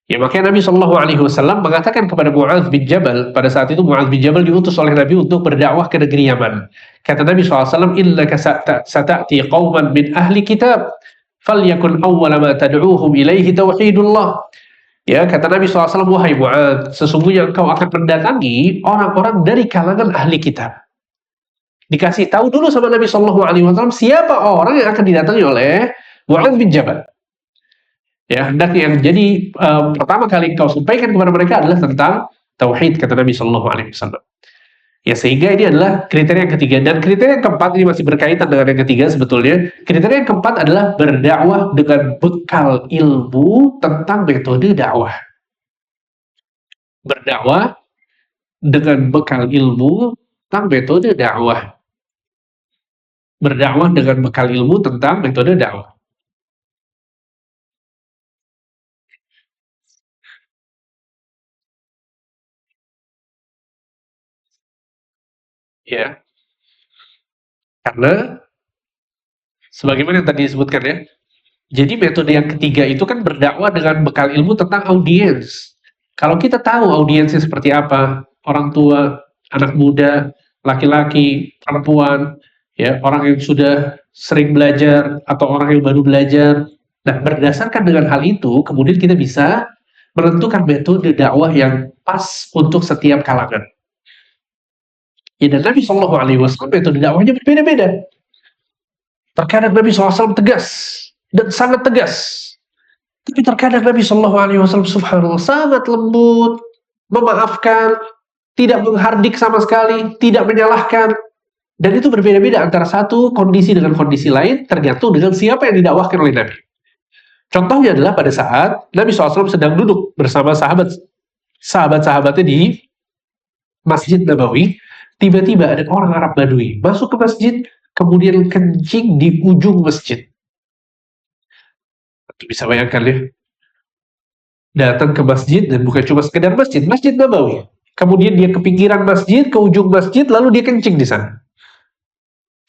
Ya, makanya Nabi SAW mengatakan kepada Mu'adz bin Jabal, pada saat itu Mu'adz bin Jabal diutus oleh Nabi untuk berdakwah ke negeri Yaman. Kata Nabi SAW, "Innaka sata'ti qauman min ahli kitab, falyakun awwala ma tad'uuhum ilaihi tauhidullah." Ya, kata Nabi SAW, "Wahai Mu'adz, sesungguhnya engkau akan mendatangi orang-orang dari kalangan ahli kitab." Dikasih tahu dulu sama Nabi SAW siapa orang yang akan didatangi oleh Mu'adz bin Jabal. Ya, hendaknya yang jadi pertama kali kau sampaikan kepada mereka adalah tentang tauhid, kata Nabi SAW. Ya, sehingga ini adalah kriteria yang ketiga. Dan kriteria yang keempat, ini masih berkaitan dengan yang ketiga sebetulnya. Kriteria yang keempat adalah berdakwah dengan bekal ilmu tentang metode dakwah. Berdakwah dengan bekal ilmu tentang metode dakwah. Berdakwah dengan bekal ilmu tentang metode dakwah. Ya, karena sebagaimana yang tadi disebutkan ya, jadi metode yang ketiga itu kan berdakwah dengan bekal ilmu tentang audiens. Kalau kita tahu audiensnya seperti apa, orang tua, anak muda, laki-laki, perempuan, ya, orang yang sudah sering belajar atau orang yang baru belajar. Nah, berdasarkan dengan hal itu, kemudian kita bisa menentukan metode dakwah yang pas untuk setiap kalangan. Ya, dan Nabi SAW metode dakwahnya berbeda-beda. Terkadang Nabi SAW tegas dan sangat tegas. Tapi terkadang Nabi SAW subhanallah sangat lembut, memaafkan, tidak menghardik sama sekali, tidak menyalahkan. Dan itu berbeda-beda antara satu kondisi dengan kondisi lain, tergantung dengan siapa yang didakwahkan oleh Nabi. Contohnya adalah pada saat Nabi SAW sedang duduk bersama sahabat-sahabatnya di Masjid Nabawi. Tiba-tiba ada orang Arab Badui masuk ke masjid, kemudian kencing di ujung masjid. Bisa bayangkan ya, datang ke masjid dan bukan cuma sekedar masjid, Masjid Nabawi. Kemudian dia ke pinggiran masjid, ke ujung masjid, lalu dia kencing di sana.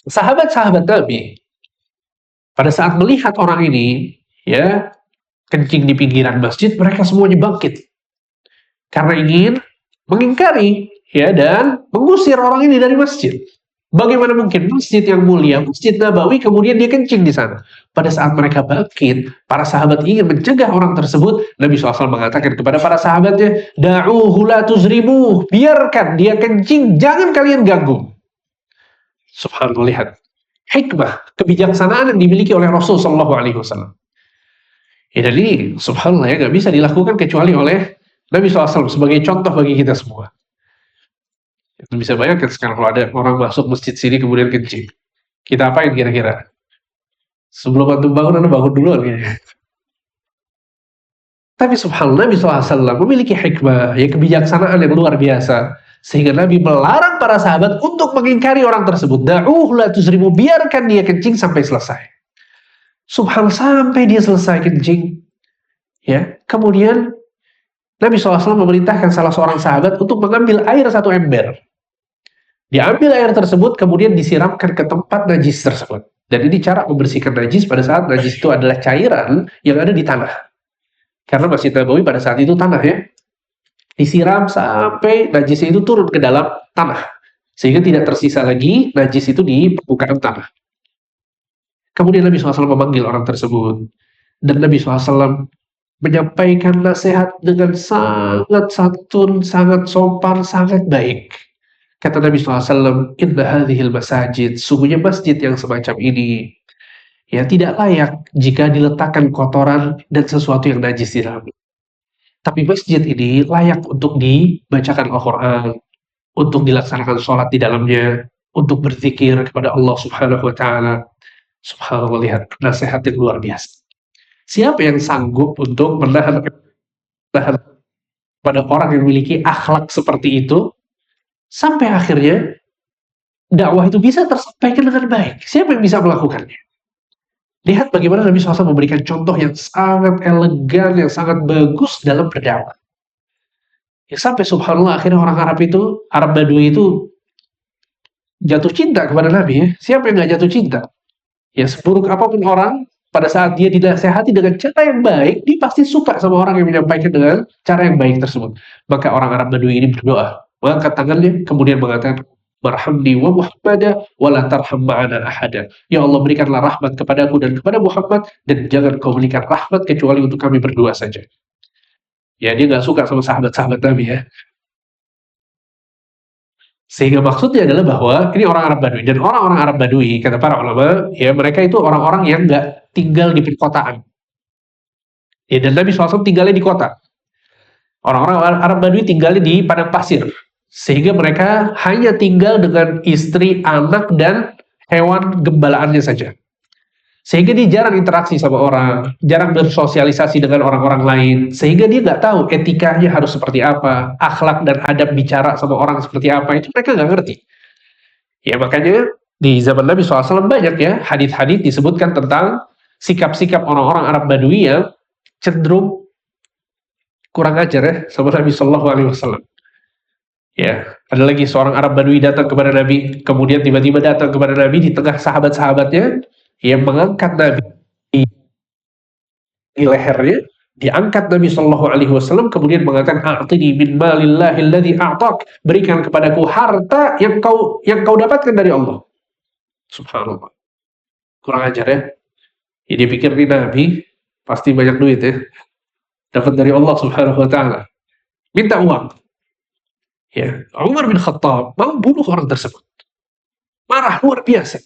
Sahabat-sahabat Nabi pada saat melihat orang ini ya kencing di pinggiran masjid, mereka semuanya bangkit karena ingin mengingkari ya dan mengusir orang ini dari masjid. Bagaimana mungkin masjid yang mulia, Masjid Nabawi, kemudian dia kencing di sana? Pada saat mereka bangkit, para sahabat ingin mencegah orang tersebut. Nabi SAW mengatakan kepada para sahabatnya, "Da'uhu la tuzrimuh." Biarkan dia kencing, jangan kalian ganggu. Subhanallah, lihat hikmah, kebijaksanaan yang dimiliki oleh Rasul SAW. Ya, dan ini subhanallah ya, nggak bisa dilakukan kecuali oleh Nabi SAW sebagai contoh bagi kita semua. Bisa bayangkan sekarang kalau ada orang masuk masjid sini kemudian kencing, kita apain kira-kira? Sebelum antum bangun, anda bangun duluan kayaknya. Tapi subhanallah, Nabi SAW memiliki hikmah, ya, kebijaksanaan yang luar biasa, sehingga Nabi melarang para sahabat untuk mengingkari orang tersebut. Da'uhu la tuzrimu, biarkan dia kencing sampai selesai. Subhanallah, sampai dia selesai kencing, ya, kemudian Nabi SAW memerintahkan salah seorang sahabat untuk mengambil air satu ember. Diambil air tersebut, kemudian disiramkan ke tempat najis tersebut. Dan ini cara membersihkan najis pada saat najis itu adalah cairan yang ada di tanah. Karena Masjid Nabawi pada saat itu tanah ya. Disiram sampai najisnya itu turun ke dalam tanah. Sehingga tidak tersisa lagi najis itu di permukaan tanah. Kemudian Nabi SAW memanggil orang tersebut. Dan Nabi SAW menyampaikan nasihat dengan sangat santun, sangat sopan, sangat baik. Kata Nabi SAW, Inna hadhil masajid, sungguhnya masjid yang semacam ini, ya tidak layak jika diletakkan kotoran dan sesuatu yang najis di dalamnya. Tapi masjid ini layak untuk dibacakan Al-Quran, untuk dilaksanakan sholat di dalamnya, untuk berzikir kepada Allah Subhanahu wa Ta'ala. Subhanallah, lihat nasihat yang luar biasa. Siapa yang sanggup untuk menahan pada orang yang memiliki akhlak seperti itu sampai akhirnya dakwah itu bisa tersampaikan dengan baik? Siapa yang bisa melakukannya? Lihat bagaimana Nabi SAW memberikan contoh yang sangat elegan, yang sangat bagus dalam berdakwah. Ya, sampai subhanallah akhirnya orang Arab Badui itu jatuh cinta kepada Nabi. Ya. Siapa yang nggak jatuh cinta? Ya, seburuk apapun orang, pada saat dia dinasehati dengan cara yang baik, dia pasti suka sama orang yang menyampaikan dengan cara yang baik tersebut. Maka orang Arab Badui ini berdoa, mengangkat tangannya, kemudian mengatakan, Marhamni wa Muhammadah wa la tarham ma'ana ahada. Ya Allah, berikanlah rahmat kepadaku dan kepada Muhammad, dan jangan kau berikan rahmat kecuali untuk kami berdua saja. Ya, dia nggak suka sama sahabat-sahabat Nabi ya. Sehingga maksudnya adalah bahwa ini orang Arab Badui, dan orang-orang Arab Badui, kata para ulama, ya mereka itu orang-orang yang nggak tinggal di perkotaan. Ya, dan Nabi SAW tinggalnya di kota. Orang-orang Arab Badui tinggalnya di padang pasir. Sehingga mereka hanya tinggal dengan istri, anak, dan hewan gembalaannya saja. Sehingga dia jarang interaksi sama orang, jarang bersosialisasi dengan orang-orang lain. Sehingga dia nggak tahu etikanya harus seperti apa, akhlak dan adab bicara sama orang seperti apa, itu mereka nggak ngerti. Ya, makanya di zaman Nabi SAW banyak ya hadits-hadits disebutkan tentang sikap-sikap orang-orang Arab Badui yang cenderung kurang ajar ya sama Nabi SAW. Ya, ada lagi seorang Arab Badui datang kepada Nabi, kemudian tiba-tiba datang kepada Nabi di tengah sahabat-sahabatnya yang mengangkat Nabi di lehernya, diangkat Nabi SAW, kemudian mengatakan, "A'tini min malillahi alladhi a'tak," berikan kepadaku harta yang kau dapatkan dari Allah. Subhanallah. Kurang ajar ya. Dia pikir ini Nabi pasti banyak duit ya, dapat dari Allah Subhanahu wa Ta'ala. Minta uang. Ya, Umar bin Khattab mau bunuh orang tersebut. Marah luar biasa.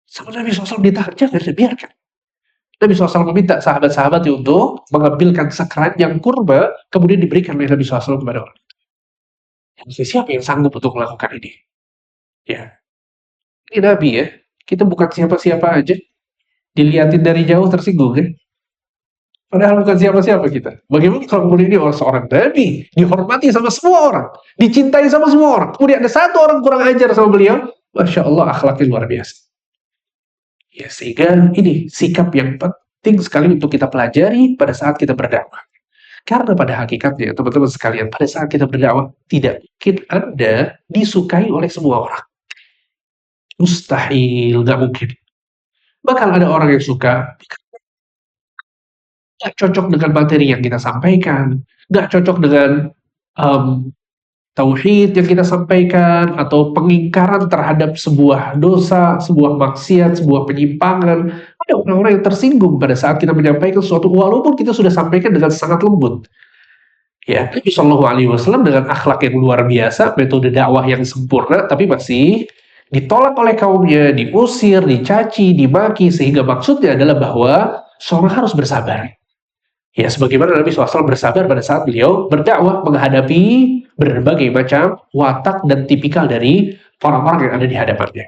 Sama Nabi SAW ditahan, jangan dibiarkan. Nabi SAW meminta sahabat-sahabat untuk mengambilkan sekeranjang kurma, kemudian diberikan oleh Nabi SAW kepada orang. Siapa yang sanggup untuk melakukan ini? Ya, ini Nabi ya. Kita bukan siapa-siapa aja. Dilihatin dari jauh tersinggung ya. Padahal bukan siapa-siapa kita. Bagaimana kalau kemudian ini seorang Nabi, dihormati sama semua orang, dicintai sama semua orang, kemudian ada satu orang kurang ajar sama beliau, Masya Allah akhlaknya luar biasa. Ya, sehingga ini sikap yang penting sekali untuk kita pelajari pada saat kita berdakwah. Karena pada hakikatnya, teman-teman sekalian, pada saat kita berdakwah, tidak mungkin Anda disukai oleh semua orang. Mustahil, nggak mungkin. Bakal ada orang yang suka, nggak cocok dengan materi yang kita sampaikan, nggak cocok dengan tauhid yang kita sampaikan, atau pengingkaran terhadap sebuah dosa, sebuah maksiat, sebuah penyimpangan. Ada orang-orang yang tersinggung pada saat kita menyampaikan sesuatu, walaupun kita sudah sampaikan dengan sangat lembut. Ya, Nabi SAW dengan akhlak yang luar biasa, metode dakwah yang sempurna, tapi masih ditolak oleh kaumnya, diusir, dicaci, dimaki, sehingga maksudnya adalah bahwa seorang harus bersabar. Ya, sebagaimana Nabi SAW bersabar pada saat beliau berdakwah menghadapi berbagai macam watak dan tipikal dari orang-orang yang ada di hadapannya.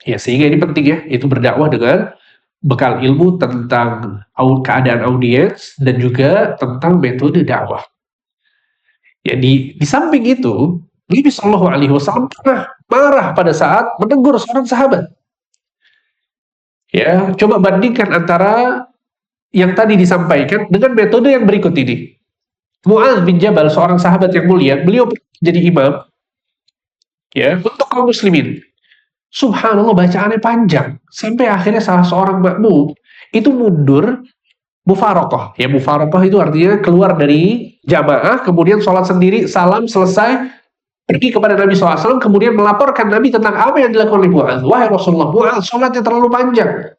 Ya, sehingga ini penting ya, itu berdakwah dengan bekal ilmu tentang keadaan audiens dan juga tentang metode dakwah. Ya, di samping itu, Nabi SAW pernah marah pada saat menegur seorang sahabat. Ya, coba bandingkan antara yang tadi disampaikan dengan metode yang berikut ini. Mu'adz bin Jabal, seorang sahabat yang mulia, beliau jadi imam ya untuk kaum muslimin. Subhanallah, bacaannya panjang sampai akhirnya salah seorang makmum itu mundur mufaraqah. Ya, mufaraqah itu artinya keluar dari jamaah, kemudian sholat sendiri, salam selesai, pergi kepada Nabi SAW, kemudian melaporkan Nabi tentang apa yang dilakukan oleh Mu'adz. Wahai Rasulullah, Mu'adz sholatnya terlalu panjang.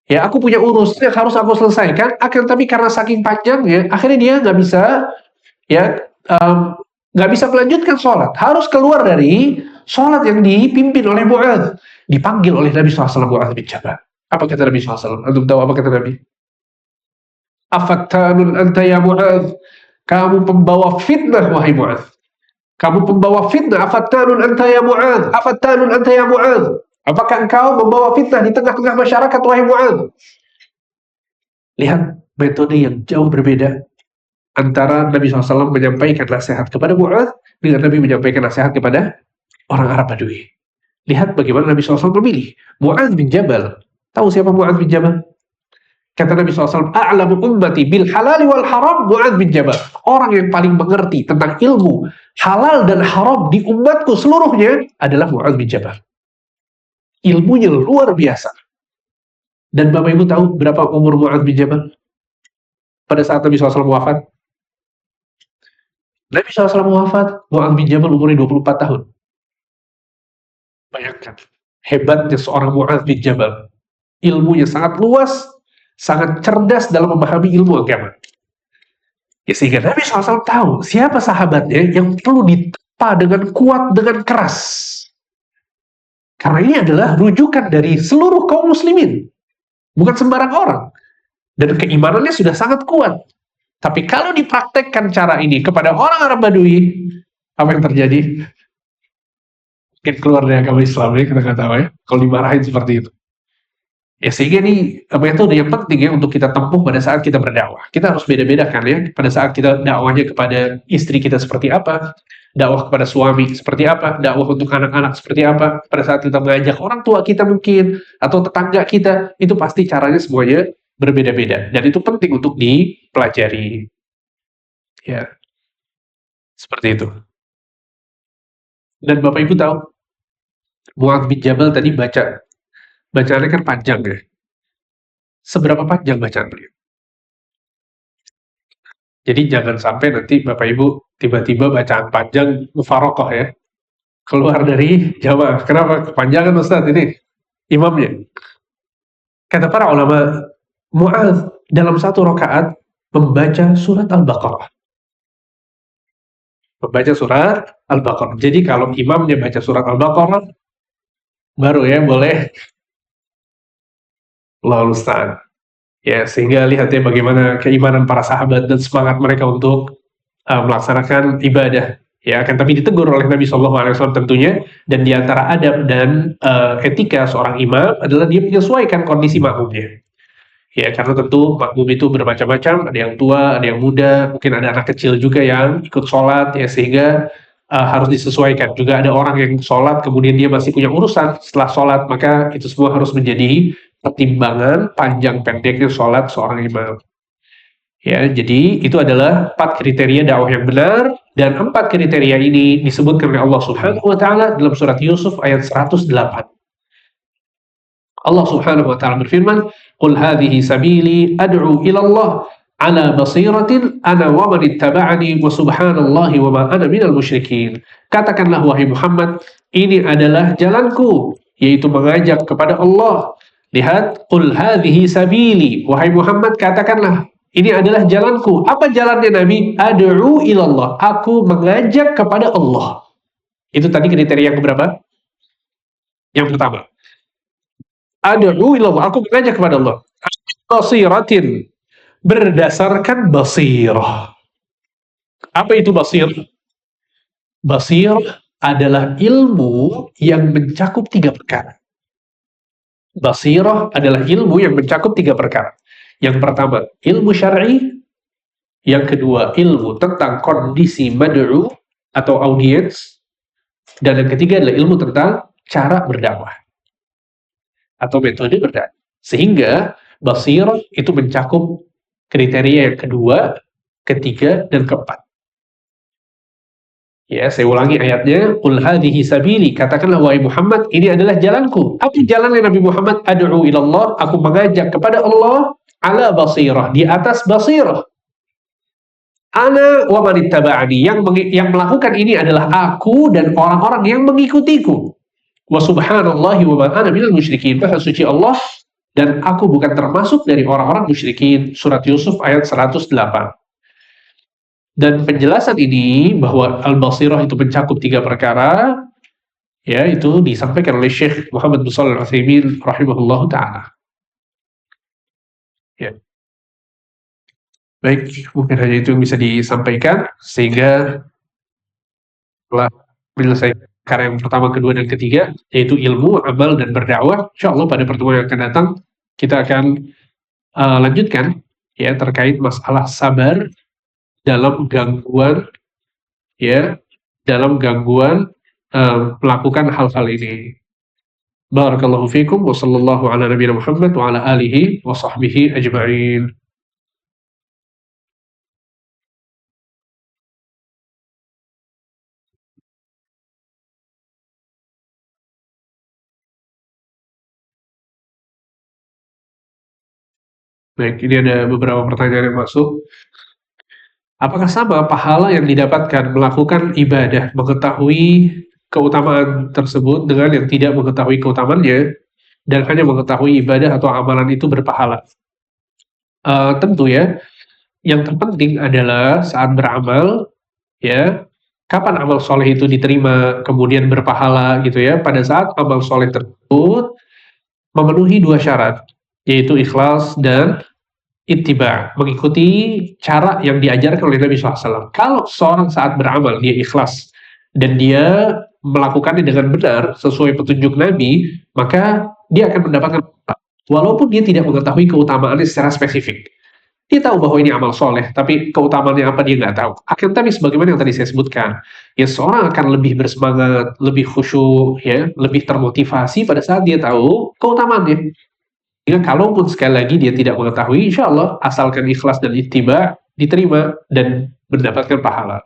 Ya, aku punya urusan yang harus aku selesaikan, akan tapi karena saking panjangnya, akhirnya dia nggak bisa, ya, nggak bisa melanjutkan sholat. Harus keluar dari sholat yang dipimpin oleh Mu'adz. Dipanggil oleh Nabi SAW, Mu'adz bin Jabal. Apa kata Nabi SAW? Antum tahu apa kata Nabi? Afattanun anta ya Mu'adz. Kamu pembawa fitnah, wahai Mu'adz. Kamu pembawa fitnah. Afattanun anta ya Mu'adz. Afattanun anta ya Mu'adz. Apakah engkau membawa fitnah di tengah-tengah masyarakat, wahai Mu'adz? Lihat metode yang jauh berbeda antara Nabi SAW menyampaikan nasihat kepada Mu'adz dengan Nabi menyampaikan nasihat kepada orang Arab Badui. Lihat bagaimana Nabi SAW memilih. Mu'adz bin Jabal. Tahu siapa Mu'adz bin Jabal? Kata Nabi SAW, a'lamu ummati bil halali wal haram Mu'adz bin Jabal. Orang yang paling mengerti tentang ilmu halal dan haram di umatku seluruhnya adalah Mu'adz bin Jabal. Ilmunya luar biasa. Dan Bapak Ibu tahu berapa umur Mu'adz bin Jabal? Pada saat Nabi SAW wafat. Nabi SAW wafat, Mu'adz bin Jabal umurnya 24 tahun. Bayangkan, hebatnya seorang Mu'adz bin Jabal. Ilmunya sangat luas, sangat cerdas dalam memahami ilmu agama. Ya, sehingga Nabi SAW tahu siapa sahabatnya yang perlu ditempa dengan kuat, dengan keras. Karena ini adalah rujukan dari seluruh kaum muslimin. Bukan sembarang orang. Dan keimanannya sudah sangat kuat. Tapi kalau dipraktekkan cara ini kepada orang Arab Badui, apa yang terjadi? Mungkin keluar dari agama Islam, ya, kita nggak tahu ya. Kalau dimarahin seperti itu. Ya, sehingga ini metode yang penting ya untuk kita tempuh pada saat kita berdakwah. Kita harus beda-bedakan ya. Pada saat kita dakwahnya kepada istri kita seperti apa, dakwah kepada suami seperti apa, dakwah untuk anak-anak seperti apa, pada saat kita mengajak orang tua kita mungkin, atau tetangga kita, itu pasti caranya semuanya berbeda-beda. Dan itu penting untuk dipelajari. Ya, seperti itu. Dan Bapak Ibu tahu, Mu'adz bin Jabal tadi bacaannya kan panjang ya. Seberapa panjang bacaan beliau? Jadi jangan sampai nanti Bapak Ibu tiba-tiba bacaan panjang mufarokoh ya. Keluar dari jamaah. Kenapa? Kepanjangan Ustaz ini imamnya. Kata para ulama, Mu'adz dalam satu rakaat membaca surat Al-Baqarah. Membaca surat Al-Baqarah. Jadi kalau imamnya baca surat Al-Baqarah, baru ya boleh Allahu musta'an. Ya, sehingga lihat ya bagaimana keimanan para sahabat dan semangat mereka untuk melaksanakan ibadah. Ya, akan tapi ditegur oleh Nabi SAW tentunya. Dan di antara adab dan etika seorang imam adalah dia menyesuaikan kondisi makmumnya. Ya, karena tentu makmum itu bermacam-macam. Ada yang tua, ada yang muda, mungkin ada anak kecil juga yang ikut sholat. Ya, sehingga harus disesuaikan. Juga ada orang yang sholat kemudian dia masih punya urusan setelah sholat. Maka itu semua harus menjadi pertimbangan panjang pendeknya sholat seorang imam. Ya, jadi itu adalah 4 kriteria dakwah yang benar, dan 4 kriteria ini disebutkan oleh Allah Subhanahu wa taala dalam surat Yusuf ayat 108. Allah Subhanahu wa taala berfirman, "Qul hadhihi sabili ad'u ila Allah ala basiratin ana wa man ittaba'ani wa subhanallahi wa ma ana minal musyrikin." Katakanlah wahai Muhammad, ini adalah jalanku, yaitu mengajak kepada Allah. Lihat, qul hadhihi sabili. Wahai Muhammad, katakanlah, ini adalah jalanku. Apa jalannya Nabi? Ad'u ilallah. Aku mengajak kepada Allah. Itu tadi kriteria yang keberapa? Yang pertama. Ad'u ilallah. Aku mengajak kepada Allah. Basiratin. Berdasarkan basirah. Apa itu basir? Basirah adalah ilmu yang mencakup 3 perkara. Basirah adalah ilmu yang mencakup 3 perkara. Yang pertama, ilmu syar'i. Yang kedua, ilmu tentang kondisi mad'u atau audiens. Dan yang ketiga adalah ilmu tentang cara berdakwah atau metode berdakwah. Sehingga basirah itu mencakup kriteria yang kedua, ketiga, dan keempat. Ya, saya ulangi ayatnya. Qul hadhihi sabili. Katakanlah wahai Muhammad, ini adalah jalanku. Apa jalannya Nabi Muhammad? Ad'u ilallah. Aku mengajak kepada Allah ala basirah. Di atas basirah. Ana wa man ittaba'ani, yang melakukan ini adalah aku dan orang-orang yang mengikutiku. Wa subhanallahi wa ma ana minal musyrikin. Maha suci Allah dan aku bukan termasuk dari orang-orang musyrikin. Surat Yusuf ayat 108. Dan penjelasan ini bahwa al-basirah itu mencakup 3 perkara, ya, itu disampaikan oleh Syekh Muhammad bin Shalih Al-Utsaimin rahimahullahu taala. Ya. Baik, mungkin hanya itu yang bisa disampaikan sehingga telah menyelesaikan karya yang pertama, kedua, dan ketiga, yaitu ilmu, amal, dan berdakwah. Insyaallah pada pertemuan yang akan datang kita akan lanjutkan ya terkait masalah sabar dalam gangguan melakukan hal-hal ini. Barakallahu fikum wa sallallahu ala nabiyina Muhammad wa ala alihi wa sahbihi ajma'in. Baik, ini ada beberapa pertanyaan yang masuk. Apakah sama pahala yang didapatkan melakukan ibadah, mengetahui keutamaan tersebut dengan yang tidak mengetahui keutamaannya dan hanya mengetahui ibadah atau amalan itu berpahala? Tentu ya, yang terpenting adalah saat beramal, ya, kapan amal soleh itu diterima kemudian berpahala gitu ya, pada saat amal soleh tersebut memenuhi 2 syarat, yaitu ikhlas dan ittiba, mengikuti cara yang diajarkan oleh Nabi SAW. Kalau seorang saat beramal dia ikhlas dan dia melakukannya dengan benar sesuai petunjuk Nabi, maka dia akan mendapatkan pahala. Walaupun dia tidak mengetahui keutamaannya secara spesifik. Dia tahu bahwa ini amal soleh, tapi keutamaannya apa dia nggak tahu. Akan tapi sebagaimana yang tadi saya sebutkan, ya seorang akan lebih bersemangat, lebih khusyuk, ya, lebih termotivasi pada saat dia tahu keutamaannya. Jika kalaupun sekali lagi dia tidak mengetahui, insya Allah asalkan ikhlas dan ittiba diterima dan mendapatkan pahala.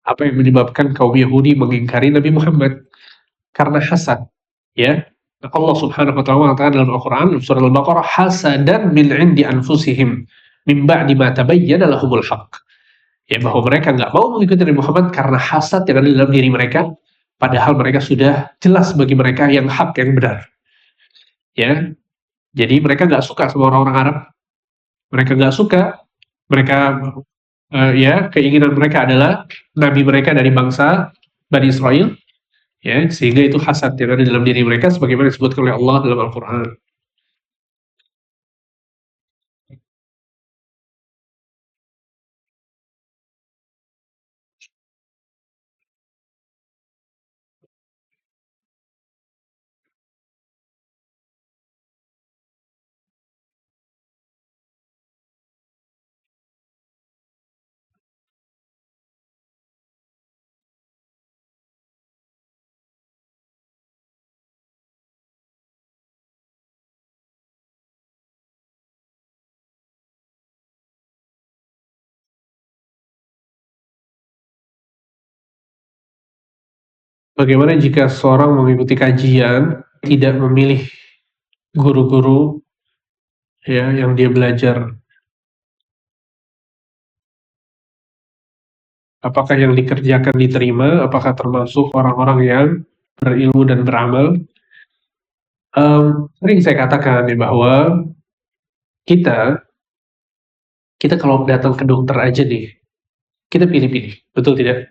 Apa yang menyebabkan kaum Yahudi mengingkari Nabi Muhammad? Karena hasad, ya. Allah Subhanahu wa taala mengatakan dalam Al-Qur'an surah Al-Baqarah, hasadan min 'indi anfusihim min ba'di ma tabayyana lahumul haqq. Ya, bahwa mereka nggak mau mengikuti Nabi Muhammad karena hasad yang ada dalam diri mereka, padahal mereka sudah jelas bagi mereka yang hak, yang benar. Ya, jadi mereka nggak suka sama orang-orang Arab. Mereka nggak suka, mereka ya, keinginan mereka adalah nabi mereka dari bangsa Bani Israel. Ya, sehingga itu hasad yang ada dalam diri mereka sebagaimana disebutkan oleh Allah dalam Al-Qur'an. Bagaimana jika seorang mengikuti kajian tidak memilih guru-guru ya yang dia belajar? Apakah yang dikerjakan diterima? Apakah termasuk orang-orang yang berilmu dan beramal? Sering saya katakan ya bahwa kita kalau datang ke dokter aja nih, kita pilih-pilih, betul tidak?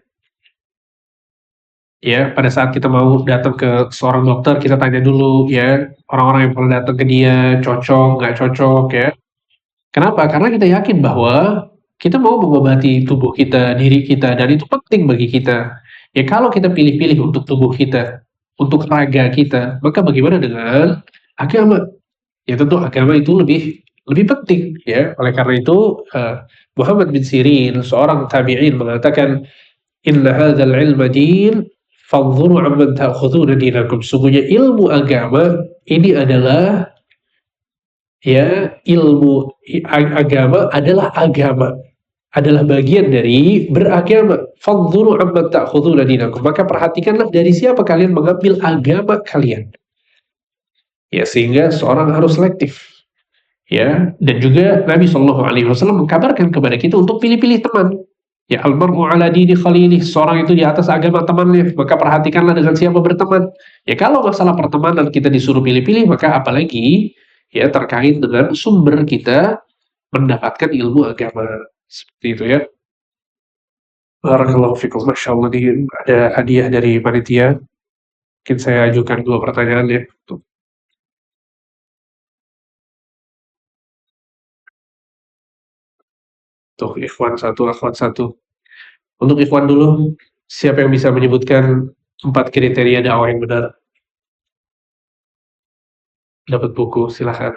Ya, pada saat kita mau datang ke seorang dokter, kita tanya dulu ya, orang-orang yang pernah datang ke dia, cocok, nggak cocok ya. Kenapa? Karena kita yakin bahwa kita mau mengobati tubuh kita, diri kita, dan itu penting bagi kita. Ya, kalau kita pilih-pilih untuk tubuh kita, untuk raga kita, maka bagaimana dengan agama? Ya tentu agama itu lebih penting ya. Oleh karena itu Muhammad bin Sirin, seorang tabi'in, mengatakan, inna hadzal ilma din fanzuru amman ta'khuduna dinakum. Sungguhnya ilmu agama ini adalah ya agama adalah bagian dari beragama. Fanzuru amma ta'khuduna dinakum. Maka perhatikanlah dari siapa kalian mengambil agama kalian. Ya, sehingga seorang harus selektif. Ya, dan juga Nabi SAW mengkabarkan kepada kita untuk pilih-pilih teman. Ya, almar'u ala dini khalilih, seorang itu di atas agama temannya, maka perhatikanlah dengan siapa berteman. Ya, kalau masalah pertemanan kita disuruh pilih-pilih, maka apalagi ya terkait dengan sumber kita mendapatkan ilmu agama. Seperti itu ya. Barakallahu fikum. Masya Allah, ada hadiah dari panitia. Mungkin saya ajukan 2 pertanyaan ya. Tuh, ikhwan 1, akhwat 1. Untuk ikhwan dulu, siapa yang bisa menyebutkan 4 kriteria dakwah yang benar? Dapat buku, silahkan.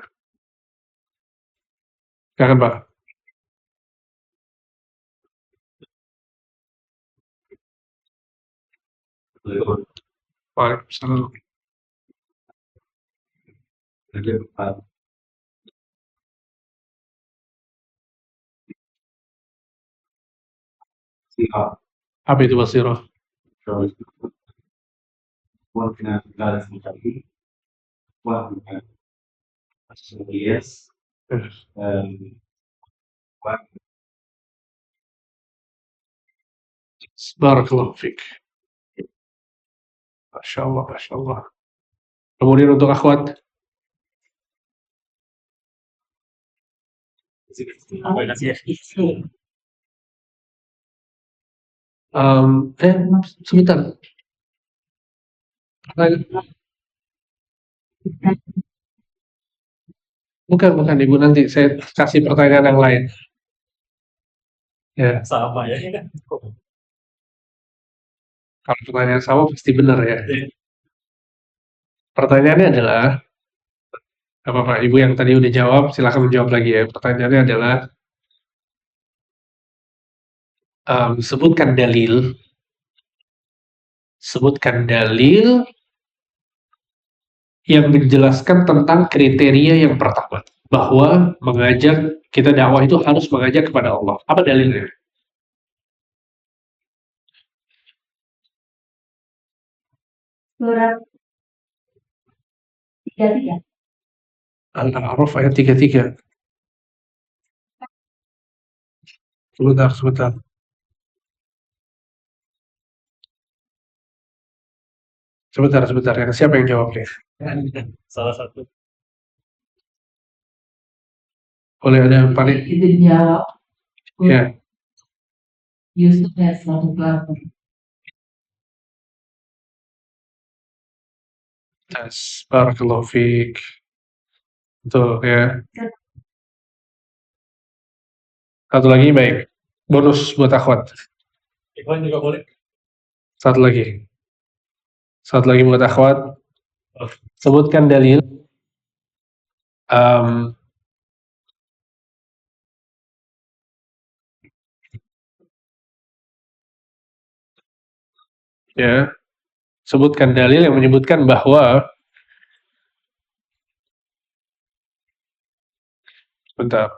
Silakan, Pak. Waalaikumsalam. Apa itu basirah? Barakallahu fiik. Masya Allah, Masya Allah. Kemudian untuk akhwat? Sebentar. Bukan Ibu, nanti saya kasih pertanyaan yang lain. Ya. Sama ya. Kalau pertanyaan sama pasti benar ya. Pertanyaannya adalah, apa Pak? Ibu yang tadi udah jawab, silakan menjawab lagi ya. Pertanyaannya adalah, sebutkan dalil yang menjelaskan tentang kriteria yang pertama, bahwa kita dakwah itu harus mengajak kepada Allah. Apa dalilnya? Surat 33. Al-A'raf ayat 33. Sebentar. Sebentar. Siapa yang jawab nih? Salah satu. Boleh ada yang paling? Itu dijawab. Ya. Yusuf ayat 108. Barakallahu fiik. Betul ya. Satu lagi, baik. Bonus buat akhwat. Ikhwan juga boleh. Satu lagi buat akhwat. Sebutkan dalil ya. Sebutkan dalil yang menyebutkan bahwa bentar.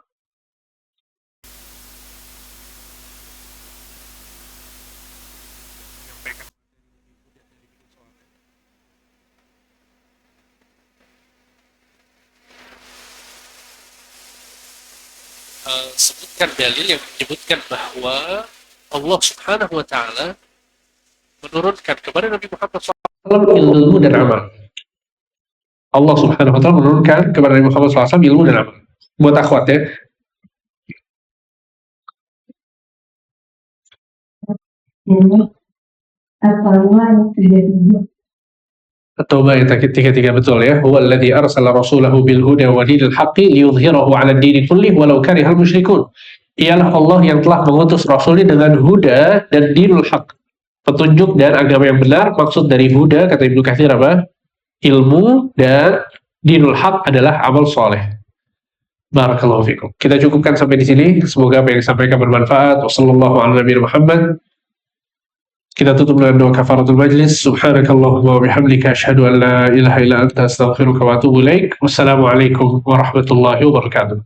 Sebutkan dalil yang menyebutkan bahwa Allah Subhanahu wa Ta'ala menurunkan kepada Nabi Muhammad SAW ilmu dan amal. Allah Subhanahu wa Ta'ala menurunkan kepada Nabi Muhammad SAW ilmu dan amal. Buat akhwat ya. At-Taubah ayat 33 betul ya. Huwa alladzi arsala rasulahu bil huda wa dinil haqqi liyudhhirahu 'ala ad-dini kullih walau karihal musyrikun. Ialah Allah yang telah mengutus rasulnya dengan huda dan dinul haq, petunjuk dan agama yang benar. Maksud dari huda kata Ibnu Katsir apa? Ilmu, dan dinul haq adalah amal soleh. Barakallahu fikum. Kita cukupkan sampai di sini. Semoga apa yang disampaikan bermanfaat. Wassallallahu ala nabiyina Muhammad. Kita tutup dengan doa kafaratul majlis. Subhanakallahumma wa bihamdika asyhadu an la ilaha illa anta astaghfiruka wa atubu ilaik. Wassalamualaikum warahmatullahi wabarakatuh.